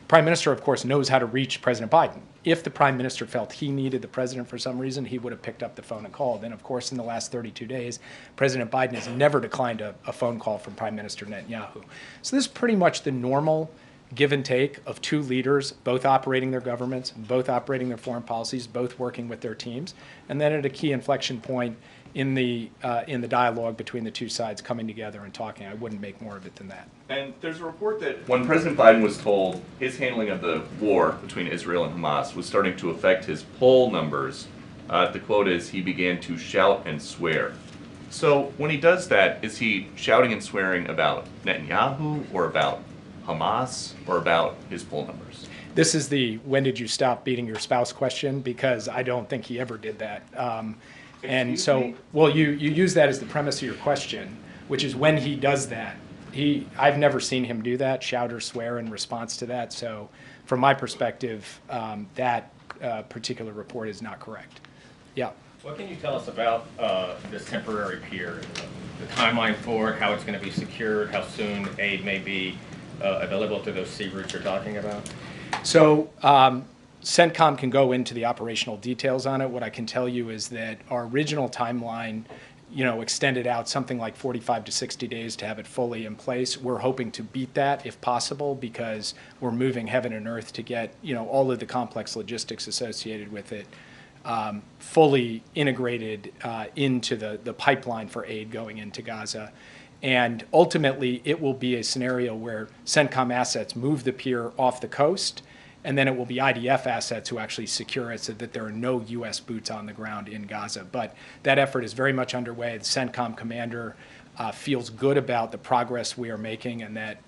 Prime Minister, of course, knows how to reach President Biden. If the Prime Minister felt he needed the President for some reason, he would have picked up the phone and called. And of course, in the last 32 days, President Biden has never declined a phone call from Prime Minister Netanyahu. So this is pretty much the normal give and take of two leaders, both operating their governments, both operating their foreign policies, both working with their teams. And then at a key inflection point in the dialogue between the two sides coming together and talking. I wouldn't make more of it than that. And there's a report that when President Biden was told his handling of the war between Israel and Hamas was starting to affect his poll numbers, the quote is, he began to shout and swear. So when he does that, is he shouting and swearing about Netanyahu or about Hamas or about his poll numbers? This is the when did you stop beating your spouse question, because I don't think he ever did that. And so, well, you use that as the premise of your question, which is when he does that. I've never seen him do that, shout or swear in response to that. So from my perspective, that particular report is not correct. Yeah. What can you tell us about this temporary pier, the timeline for it, how it's going to be secured, how soon aid may be available to those sea routes you're talking about? So CENTCOM can go into the operational details on it. What I can tell you is that our original timeline, extended out something like 45 to 60 days to have it fully in place. We're hoping to beat that if possible, because we're moving heaven and earth to get, all of the complex logistics associated with it fully integrated into the pipeline for aid going into Gaza. And ultimately, it will be a scenario where CENTCOM assets move the pier off the coast, and then it will be IDF assets who actually secure it so that there are no U.S. boots on the ground in Gaza. But that effort is very much underway. The CENTCOM commander feels good about the progress we are making, and that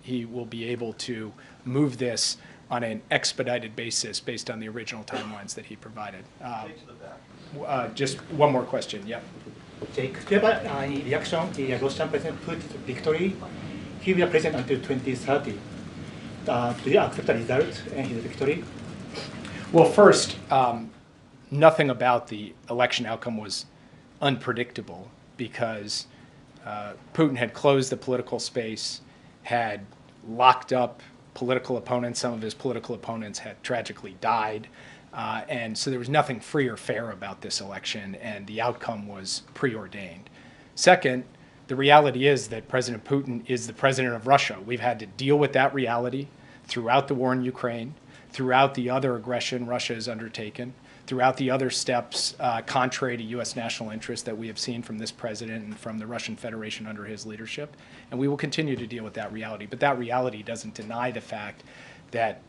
he will be able to move this on an expedited basis based on the original timelines that he provided. Just one more question. Yep. Jake, do you have any reaction? The Russian President Putin's victory, he will present until 2030. Do you accept the result and his victory? Well, first, nothing about the election outcome was unpredictable because Putin had closed the political space, had locked up political opponents. Some of his political opponents had tragically died. And so there was nothing free or fair about this election, and the outcome was preordained. Second, the reality is that President Putin is the president of Russia. We've had to deal with that reality throughout the war in Ukraine, throughout the other aggression Russia has undertaken, throughout the other steps contrary to U.S. national interest that we have seen from this president and from the Russian Federation under his leadership. And we will continue to deal with that reality. But that reality doesn't deny the fact that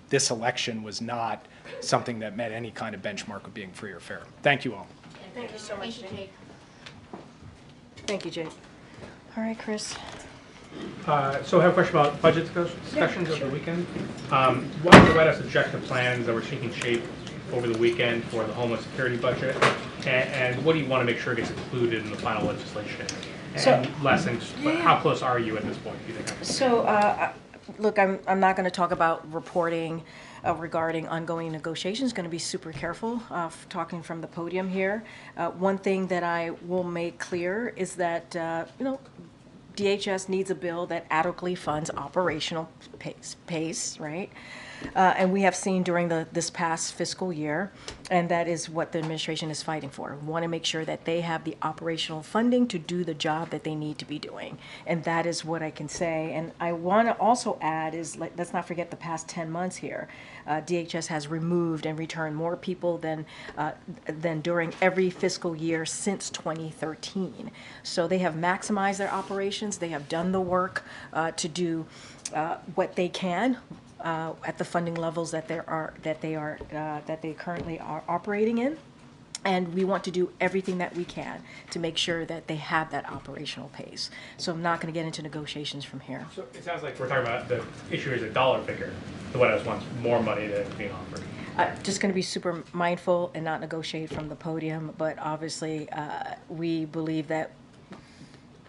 this election was not something that met any kind of benchmark of being free or fair. Thank you all. Thank you so much, Jake. Thank you, Jake. All right, Chris. So I have a question about budget discussions over the weekend. Why did the White House object to plans that were taking shape over the weekend for the Homeland Security budget? And what do you want to make sure gets included in the final legislation? And last thing, how close are you at this point, do you think? So, look, I'm not going to talk about reporting regarding ongoing negotiations. Going to be super careful talking from the podium here. One thing that I will make clear is that DHS needs a bill that adequately funds operational pace, right? And we have seen during this past fiscal year, and that is what the administration is fighting for. We want to make sure that they have the operational funding to do the job that they need to be doing. And that is what I can say. And I want to also add is, let's not forget the past 10 months here. DHS has removed and returned more people than during every fiscal year since 2013. So they have maximized their operations. They have done the work to do what they can at the funding levels that they currently are operating in. And we want to do everything that we can to make sure that they have that operational pace. So I'm not going to get into negotiations from here. So it sounds like we're talking about the issue is a dollar figure. The White House wants more money than is being offered. Just going to be super mindful and not negotiate from the podium. But obviously, we believe that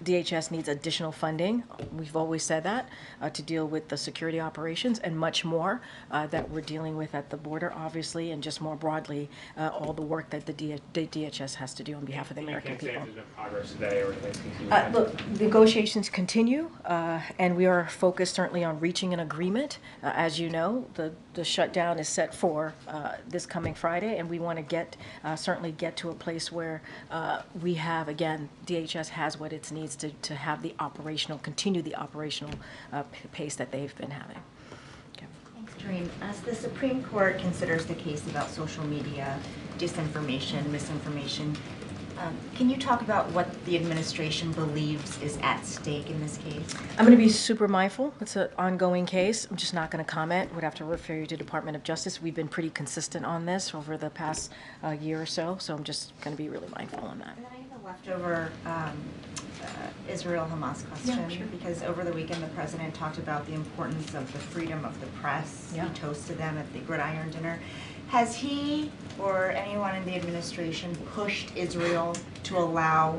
DHS needs additional funding. We've always said that to deal with the security operations and much more that we're dealing with at the border, obviously, and just more broadly, all the work that the DHS has to do on behalf of the American people. You can't say if there's been progress today or anything. Look, negotiations continue, and we are focused certainly on reaching an agreement. As you know, the shutdown is set for this coming Friday, and we want to certainly get to a place where we have, again, DHS has what it needs to have continue the operational pace that they've been having. Okay. Thanks, Karine. As the Supreme Court considers the case about social media, disinformation, misinformation, can you talk about what the administration believes is at stake in this case? I'm going to be super mindful. It's an ongoing case. I'm just not going to comment. Would have to refer you to Department of Justice. We've been pretty consistent on this over the past year or so I'm just going to be really mindful on that. And then I have a leftover Israel-Hamas question, Yeah, sure. because over the weekend the president talked about the importance of the freedom of the press. Yeah. He toasted them at the Gridiron dinner. Has he or anyone in the administration pushed Israel to allow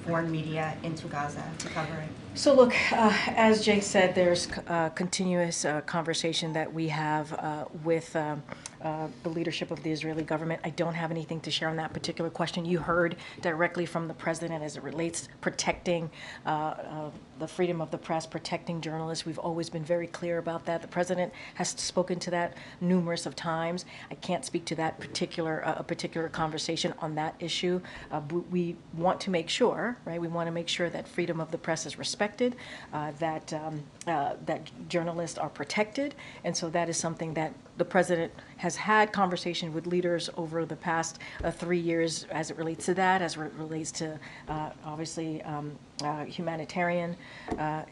foreign media into Gaza to cover it? So look, as Jake said, there's continuous conversation that we have with the leadership of the Israeli government. I don't have anything to share on that particular question. You heard directly from the president as it relates to protecting the freedom of the press, protecting journalists. We've always been very clear about that. The president has spoken to that numerous of times. I can't speak to that particular conversation on that issue. We want to make sure, right? We want to make sure that freedom of the press is respected, that journalists are protected, and so that is something that the president has had conversation with leaders over the past 3 years as it relates to that, as it relates to obviously humanitarian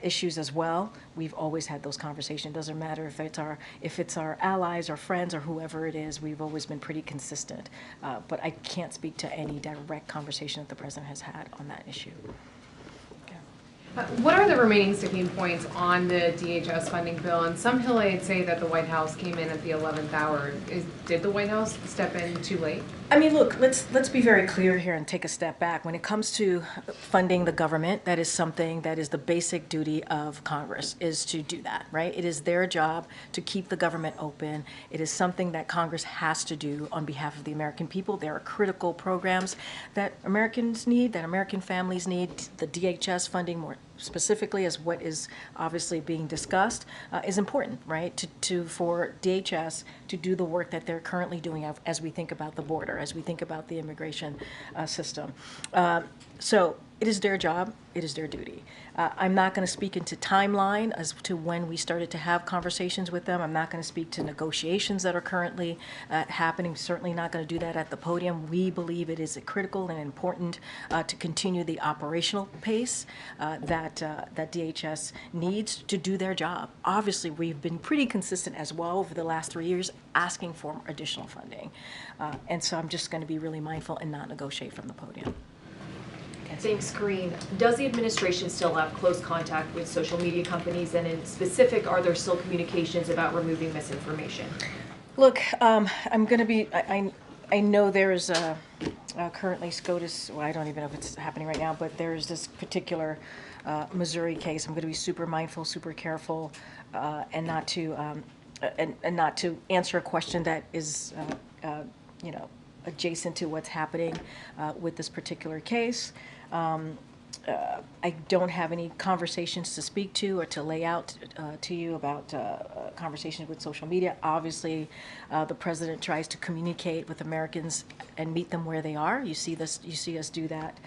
issues as well. We've always had those conversations. It doesn't matter if it's our allies or friends or whoever it is. We've always been pretty consistent. But I can't speak to any direct conversation that the president has had on that issue. What are the remaining sticking points on the DHS funding bill? And some Hillaids say that the White House came in at the 11th hour. Did the White House step in too late? I mean, look, let's be very clear here and take a step back. When it comes to funding the government, that is something that is the basic duty of Congress, is to do that, right? It is their job to keep the government open. It is something that Congress has to do on behalf of the American people. There are critical programs that Americans need, that American families need. The DHS funding, more specifically, as what is obviously being discussed, is important, right? For DHS to do the work that they're currently doing as we think about the border, as we think about the immigration system. So it is their job, it is their duty. I'm not going to speak into timeline as to when we started to have conversations with them. I'm not going to speak to negotiations that are currently happening. Certainly not going to do that at the podium. We believe it is critical and important to continue the operational pace that DHS needs to do their job. Obviously, we've been pretty consistent as well over the last 3 years asking for additional funding. And so I'm just going to be really mindful and not negotiate from the podium. Thanks, Karine. Does the administration still have close contact with social media companies, and in specific, are there still communications about removing misinformation? Look, I'm going to be, I know there is currently SCOTUS, well, I don't even know if it's happening right now, but there's this particular Missouri case. I'm going to be super mindful, super careful, and not to answer a question that is, adjacent to what's happening with this particular case. I don't have any conversations to speak to or to lay out to you about conversations with social media. Obviously, the president tries to communicate with Americans and meet them where they are. You see us do that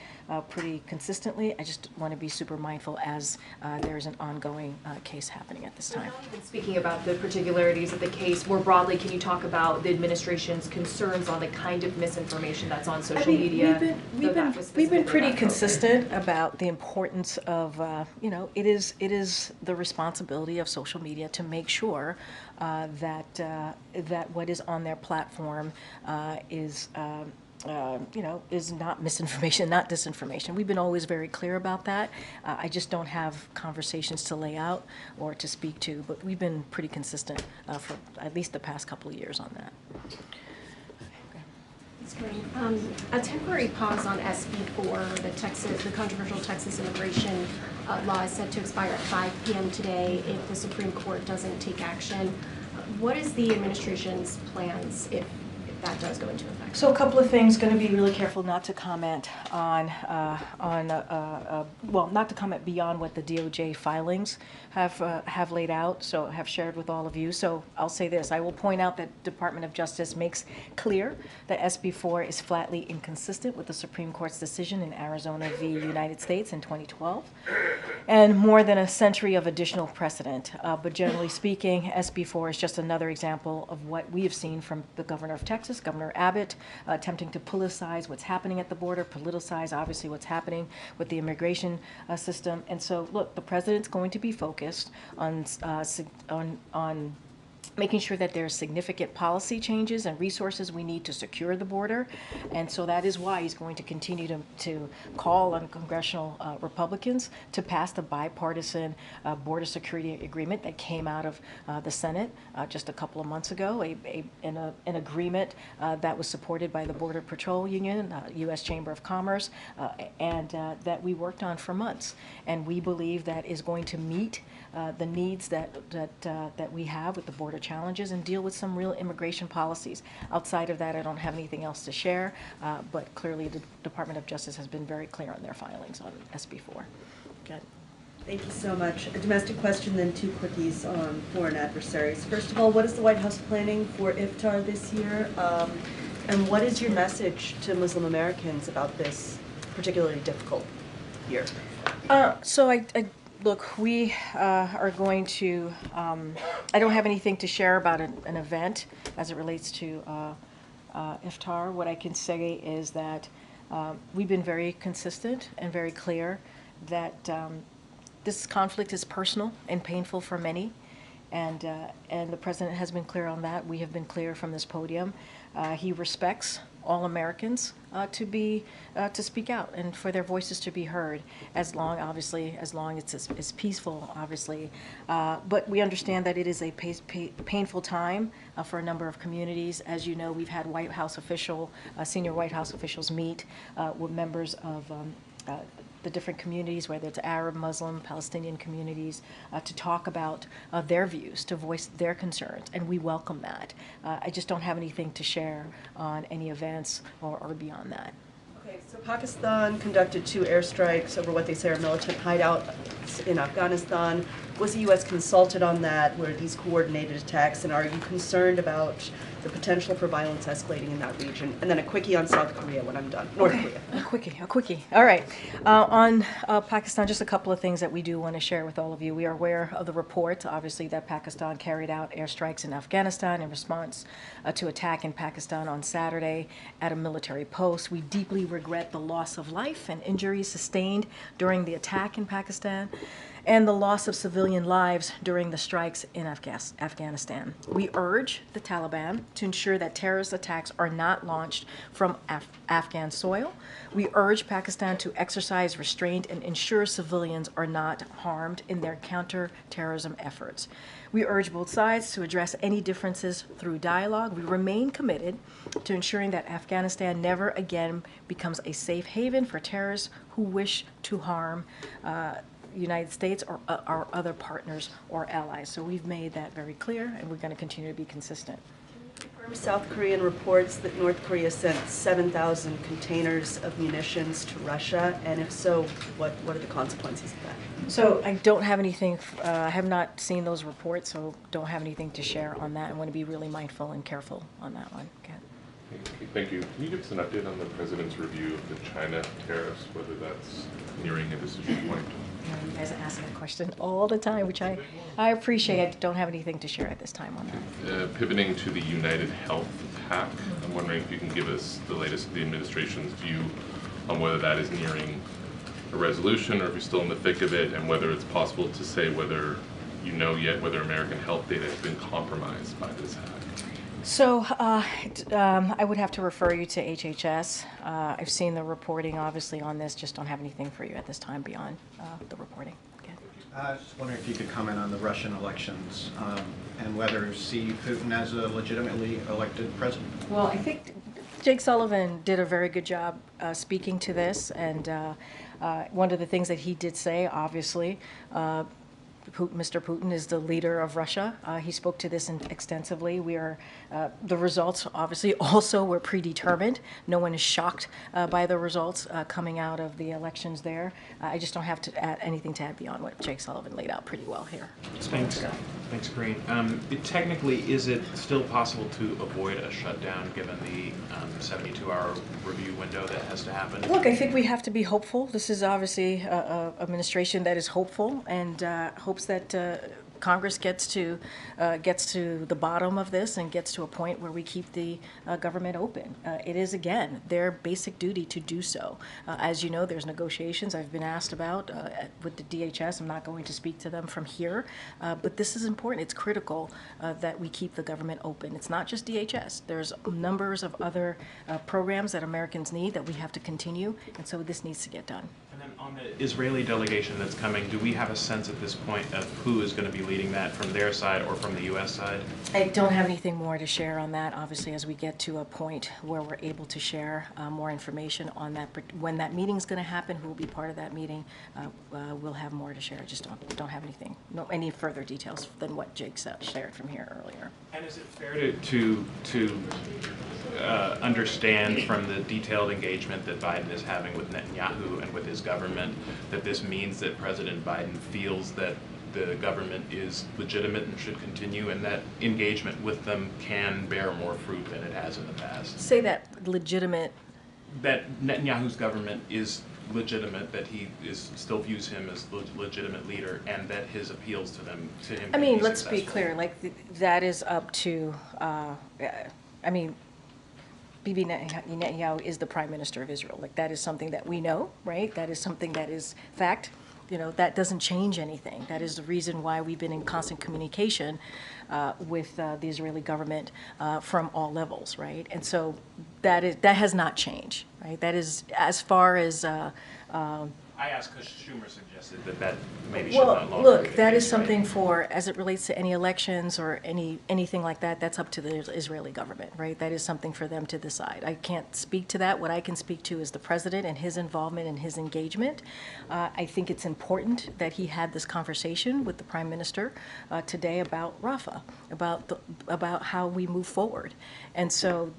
pretty consistently. I just want to be super mindful as there's an ongoing case happening at this time. Even speaking about the particularities of the case, more broadly, can you talk about the administration's concerns on the kind of misinformation that's on social media? We've been pretty consistent about the importance of, it is the responsibility of social media to make sure that what is on their platform is not misinformation, not disinformation. We've been always very clear about that. I just don't have conversations to lay out or to speak to, but we've been pretty consistent for at least the past couple of years on that. That's great. A temporary pause on SB4, the controversial Texas immigration law, is set to expire at 5 p.m. today if the Supreme Court doesn't take action. What is the administration's plans if that does go into effect? So a couple of things. Going to be really careful not to comment on not to comment beyond what the DOJ filings have laid out, so have shared with all of you. So I'll say this: I will point out that Department of Justice makes clear that SB4 is flatly inconsistent with the Supreme Court's decision in Arizona v. United States in 2012, and more than a century of additional precedent. But generally speaking, SB4 is just another example of what we have seen from the governor of Texas, Governor Abbott, attempting to politicize what's happening at the border, politicize obviously what's happening with the immigration system. And so, look, the president's going to be focused on making sure that there's significant policy changes and resources we need to secure the border. And so that is why he's going to continue to call on congressional Republicans to pass the bipartisan border security agreement that came out of the Senate just a couple of months ago, an agreement that was supported by the Border Patrol Union, U.S. Chamber of Commerce, and that we worked on for months. And we believe that is going to meet the needs that we have with the border challenges and deal with some real immigration policies. Outside of that, I don't have anything else to share, but clearly the Department of Justice has been very clear on their filings on SB4. Good. Thank you so much. A domestic question, then 2 quickies on foreign adversaries. First of all, what is the White House planning for Iftar this year? And what is your message to Muslim Americans about this particularly difficult year? Look, we are going to, I don't have anything to share about an event as it relates to Iftar. What I can say is that we've been very consistent and very clear that this conflict is personal and painful for many, And the president has been clear on that. We have been clear from this podium. He respects all Americans to speak out and for their voices to be heard, as long as it's peaceful, obviously. But we understand that it is a painful time for a number of communities. As you know, we've had White House senior White House officials meet with members of the different communities, whether it's Arab, Muslim, Palestinian communities, to talk about their views, to voice their concerns, and we welcome that. I just don't have anything to share on any events or beyond that. Okay, so Pakistan conducted 2 airstrikes over what they say are militant hideouts in Afghanistan. Was the U.S. consulted on that? Were these coordinated attacks? And are you concerned about the potential for violence escalating in that region? And then a quickie on South Korea when I'm done. North Korea. A quickie. All right. On Pakistan, just a couple of things that we do want to share with all of you. We are aware of the report, obviously, that Pakistan carried out airstrikes in Afghanistan in response to attack in Pakistan on Saturday at a military post. We deeply regret the loss of life and injuries sustained during the attack in Pakistan, and the loss of civilian lives during the strikes in Afghanistan. We urge the Taliban to ensure that terrorist attacks are not launched from Afghan soil. We urge Pakistan to exercise restraint and ensure civilians are not harmed in their counter-terrorism efforts. We urge both sides to address any differences through dialogue. We remain committed to ensuring that Afghanistan never again becomes a safe haven for terrorists who wish to harm United States or our other partners or allies. So we've made that very clear, and we're going to continue to be consistent. South Korean reports that North Korea sent 7,000 containers of munitions to Russia, and if so, what are the consequences of that? So I don't have anything, I have not seen those reports, so don't have anything to share on that. I want to be really mindful and careful on that one. Okay. Okay, thank you. Can you give us an update on the president's review of the China tariffs, whether that's nearing a decision point? You guys ask that question all the time, which I appreciate. I don't have anything to share at this time on that. Pivoting to the United Health hack, I'm wondering if you can give us the latest of the administration's view on whether that is nearing a resolution or if you're still in the thick of it, and whether it's possible to say whether you know yet whether American health data has been compromised by this hack. So I would have to refer you to HHS. I've seen the reporting, obviously, on this. Just don't have anything for you at this time beyond the reporting. Okay. I was just wondering if you could comment on the Russian elections and whether you see Putin as a legitimately elected president. Well, I think Jake Sullivan did a very good job speaking to this, and one of the things that he did say, obviously, Mr. Putin is the leader of Russia. He spoke to this extensively. The results, obviously, also were predetermined. No one is shocked by the results coming out of the elections there. I just don't have to add anything to add beyond what Jake Sullivan laid out pretty well here. Thanks, Karine. Technically, is it still possible to avoid a shutdown given the 72-hour review window that has to happen? Look, I think we have to be hopeful. This is obviously an administration that is hopeful and hopes that Congress gets to the bottom of this and gets to a point where we keep the government open. It is, again, their basic duty to do so. As you know, there's negotiations I've been asked about with the DHS. I'm not going to speak to them from here, but this is important. It's critical that we keep the government open. It's not just DHS. There's numbers of other programs that Americans need that we have to continue, and so this needs to get done. And then on the Israeli delegation that's coming, do we have a sense at this point of who is going to be leading that from their side or from the U.S. side? I don't have anything more to share on that. Obviously, as we get to a point where we're able to share more information on that, when that meeting's going to happen, who will be part of that meeting, we'll have more to share. I just don't have anything, any further details than what Jake shared from here earlier. And is it fair to understand from the detailed engagement that Biden is having with Netanyahu and with his government that this means that President Biden feels that the government is legitimate and should continue, and that engagement with them can bear more fruit than it has in the past? Say that legitimate. That Netanyahu's government is legitimate, that he still views him as the legitimate leader, and that his appeals to him. I mean, let's be clear. That is up to. Bibi Netanyahu is the Prime Minister of Israel. That is something that we know, right? That is something that is fact. that doesn't change anything. That is the reason why we've been in constant communication with the Israeli government from all levels, right? And so that has not changed, right? That is as far as. I asked because Schumer suggested that maybe should not longer. Look, that is something for, as it relates to any elections or anything like that, that's up to the Israeli government, right? That is something for them to decide. I can't speak to that. What I can speak to is the president and his involvement and his engagement. I think it's important that he had this conversation with the prime minister today about Rafa, about how we move forward. And so,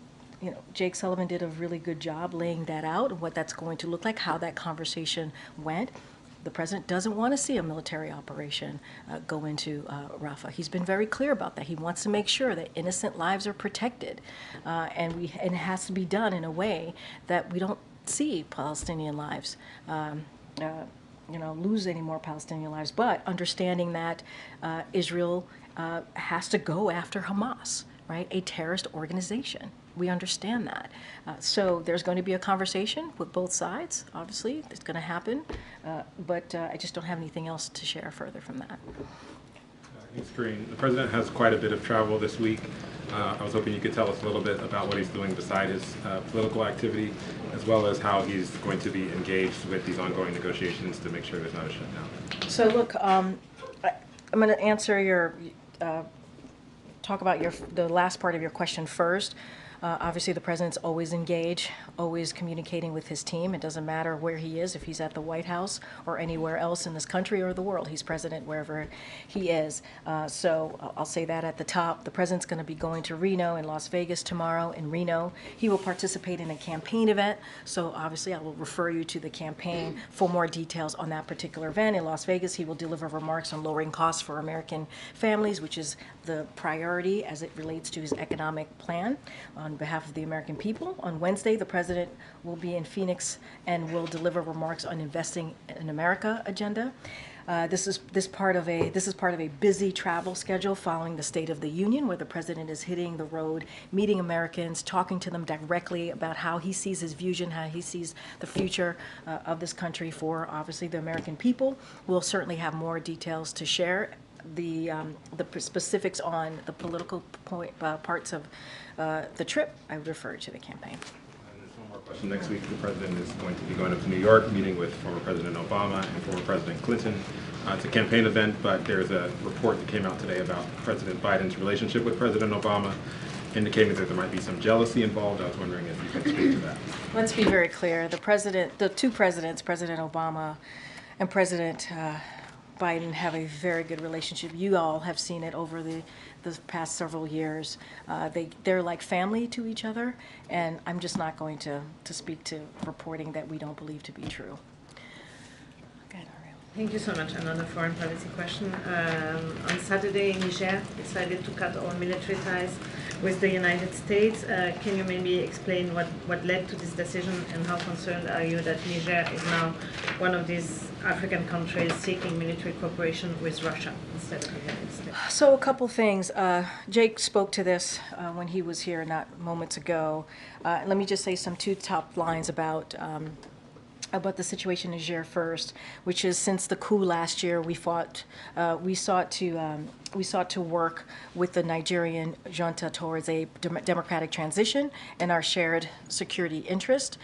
Jake Sullivan did a really good job laying that out, what that's going to look like, how that conversation went. The president doesn't want to see a military operation go into Rafa. He's been very clear about that. He wants to make sure that innocent lives are protected, and it has to be done in a way that we don't see Palestinian lives, lose any more Palestinian lives. But understanding that Israel has to go after Hamas, right? A terrorist organization. We understand that. So there's going to be a conversation with both sides, obviously. It's going to happen. But I just don't have anything else to share further from that. Thanks, Karine. The president has quite a bit of travel this week. I was hoping you could tell us a little bit about what he's doing beside his political activity, as well as how he's going to be engaged with these ongoing negotiations to make sure there's not a shutdown. So look, I'm going to answer talk about the last part of your question first. Obviously, the president's always engaged, always communicating with his team. It doesn't matter where he is, if he's at the White House or anywhere else in this country or the world. He's president wherever he is. So I'll say that at the top. The president's going to be going to Reno and Las Vegas tomorrow. In Reno, he will participate in a campaign event. So obviously, I will refer you to the campaign for more details on that particular event. In Las Vegas, he will deliver remarks on lowering costs for American families, which is the priority as it relates to his economic plan on behalf of the American people. On Wednesday, the president will be in Phoenix and will deliver remarks on Investing in America agenda. This is part of a busy travel schedule following the State of the Union, where the president is hitting the road, meeting Americans, talking to them directly about how he sees his vision, how he sees the future of this country for, obviously, the American people. We'll certainly have more details to share. The specifics on the political parts of the trip, I would refer to the campaign. And there's one more question. Next week, the president is going to be going up to New York, meeting with former President Obama and former President Clinton. It's a campaign event, but there's a report that came out today about President Biden's relationship with President Obama, indicating that there might be some jealousy involved. I was wondering if you could speak to that. Let's be very clear. The two presidents, President Obama and President Biden, have a very good relationship. You all have seen it over the past several years. They're like family to each other, and I'm just not going to speak to reporting that we don't believe to be true. Thank you so much. Another foreign policy question. On Saturday, Niger decided to cut all military ties with the United States. Can you maybe explain what led to this decision, and how concerned are you that Niger is now one of these African countries seeking military cooperation with Russia instead of the United States? So a couple things. Jake spoke to this when he was here not moments ago. Let me just say two top lines about the situation in Niger first, which is since the coup last year, we sought to work with the Nigerian junta towards a democratic transition and our shared security interest.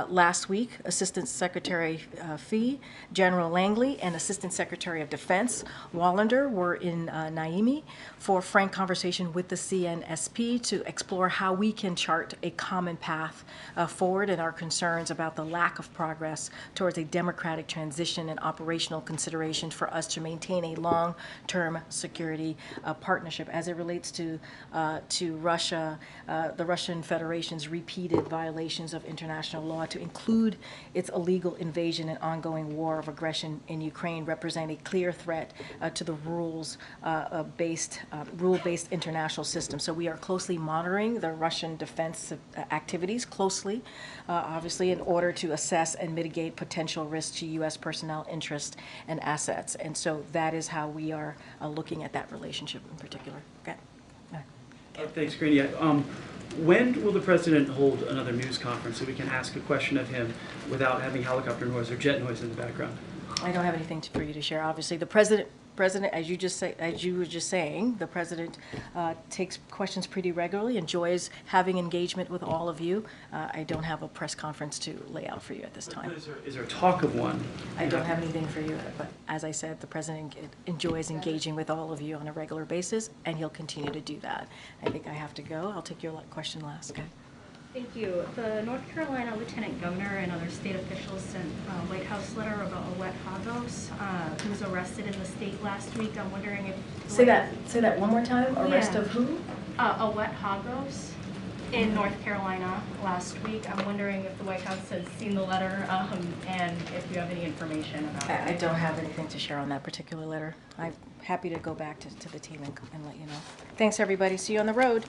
Last week, Assistant Secretary Fee, General Langley, and Assistant Secretary of Defense Wallander were in Niamey for frank conversation with the CNSP to explore how we can chart a common path forward and our concerns about the lack of progress towards a democratic transition and operational considerations for us to maintain a long-term security partnership as it relates to Russia, the Russian Federation's repeated violations of international law, to include its illegal invasion and ongoing war of aggression in Ukraine, represent a clear threat to the rule-based international system. So we are closely monitoring the Russian defense activities closely, obviously, in order to assess and mitigate potential risks to U.S. personnel, interests, and assets. And so that is how we are looking at that relationship in particular. Okay. Thanks, Karine. When will the president hold another news conference so we can ask a question of him without having helicopter noise or jet noise in the background? I don't have anything for you to share. Obviously, the president, as you were just saying, the president takes questions pretty regularly, enjoys having engagement with all of you. I don't have a press conference to lay out for you at this time. Is there talk of one? I don't have anything for you, but as I said, the president enjoys engaging with all of you on a regular basis, and he'll continue to do that. I think I have to go. I'll take your question last. Okay. Thank you. The North Carolina Lieutenant Governor and other state officials sent a White House letter about a wet Hagos who was arrested in the state last week. I'm wondering if... Say that one more time. Arrest of who? A wet Hagos in North Carolina last week. I'm wondering if the White House has seen the letter and if you have any information about it. I don't have anything to share on that particular letter. I'm happy to go back to the team and let you know. Thanks, everybody. See you on the road.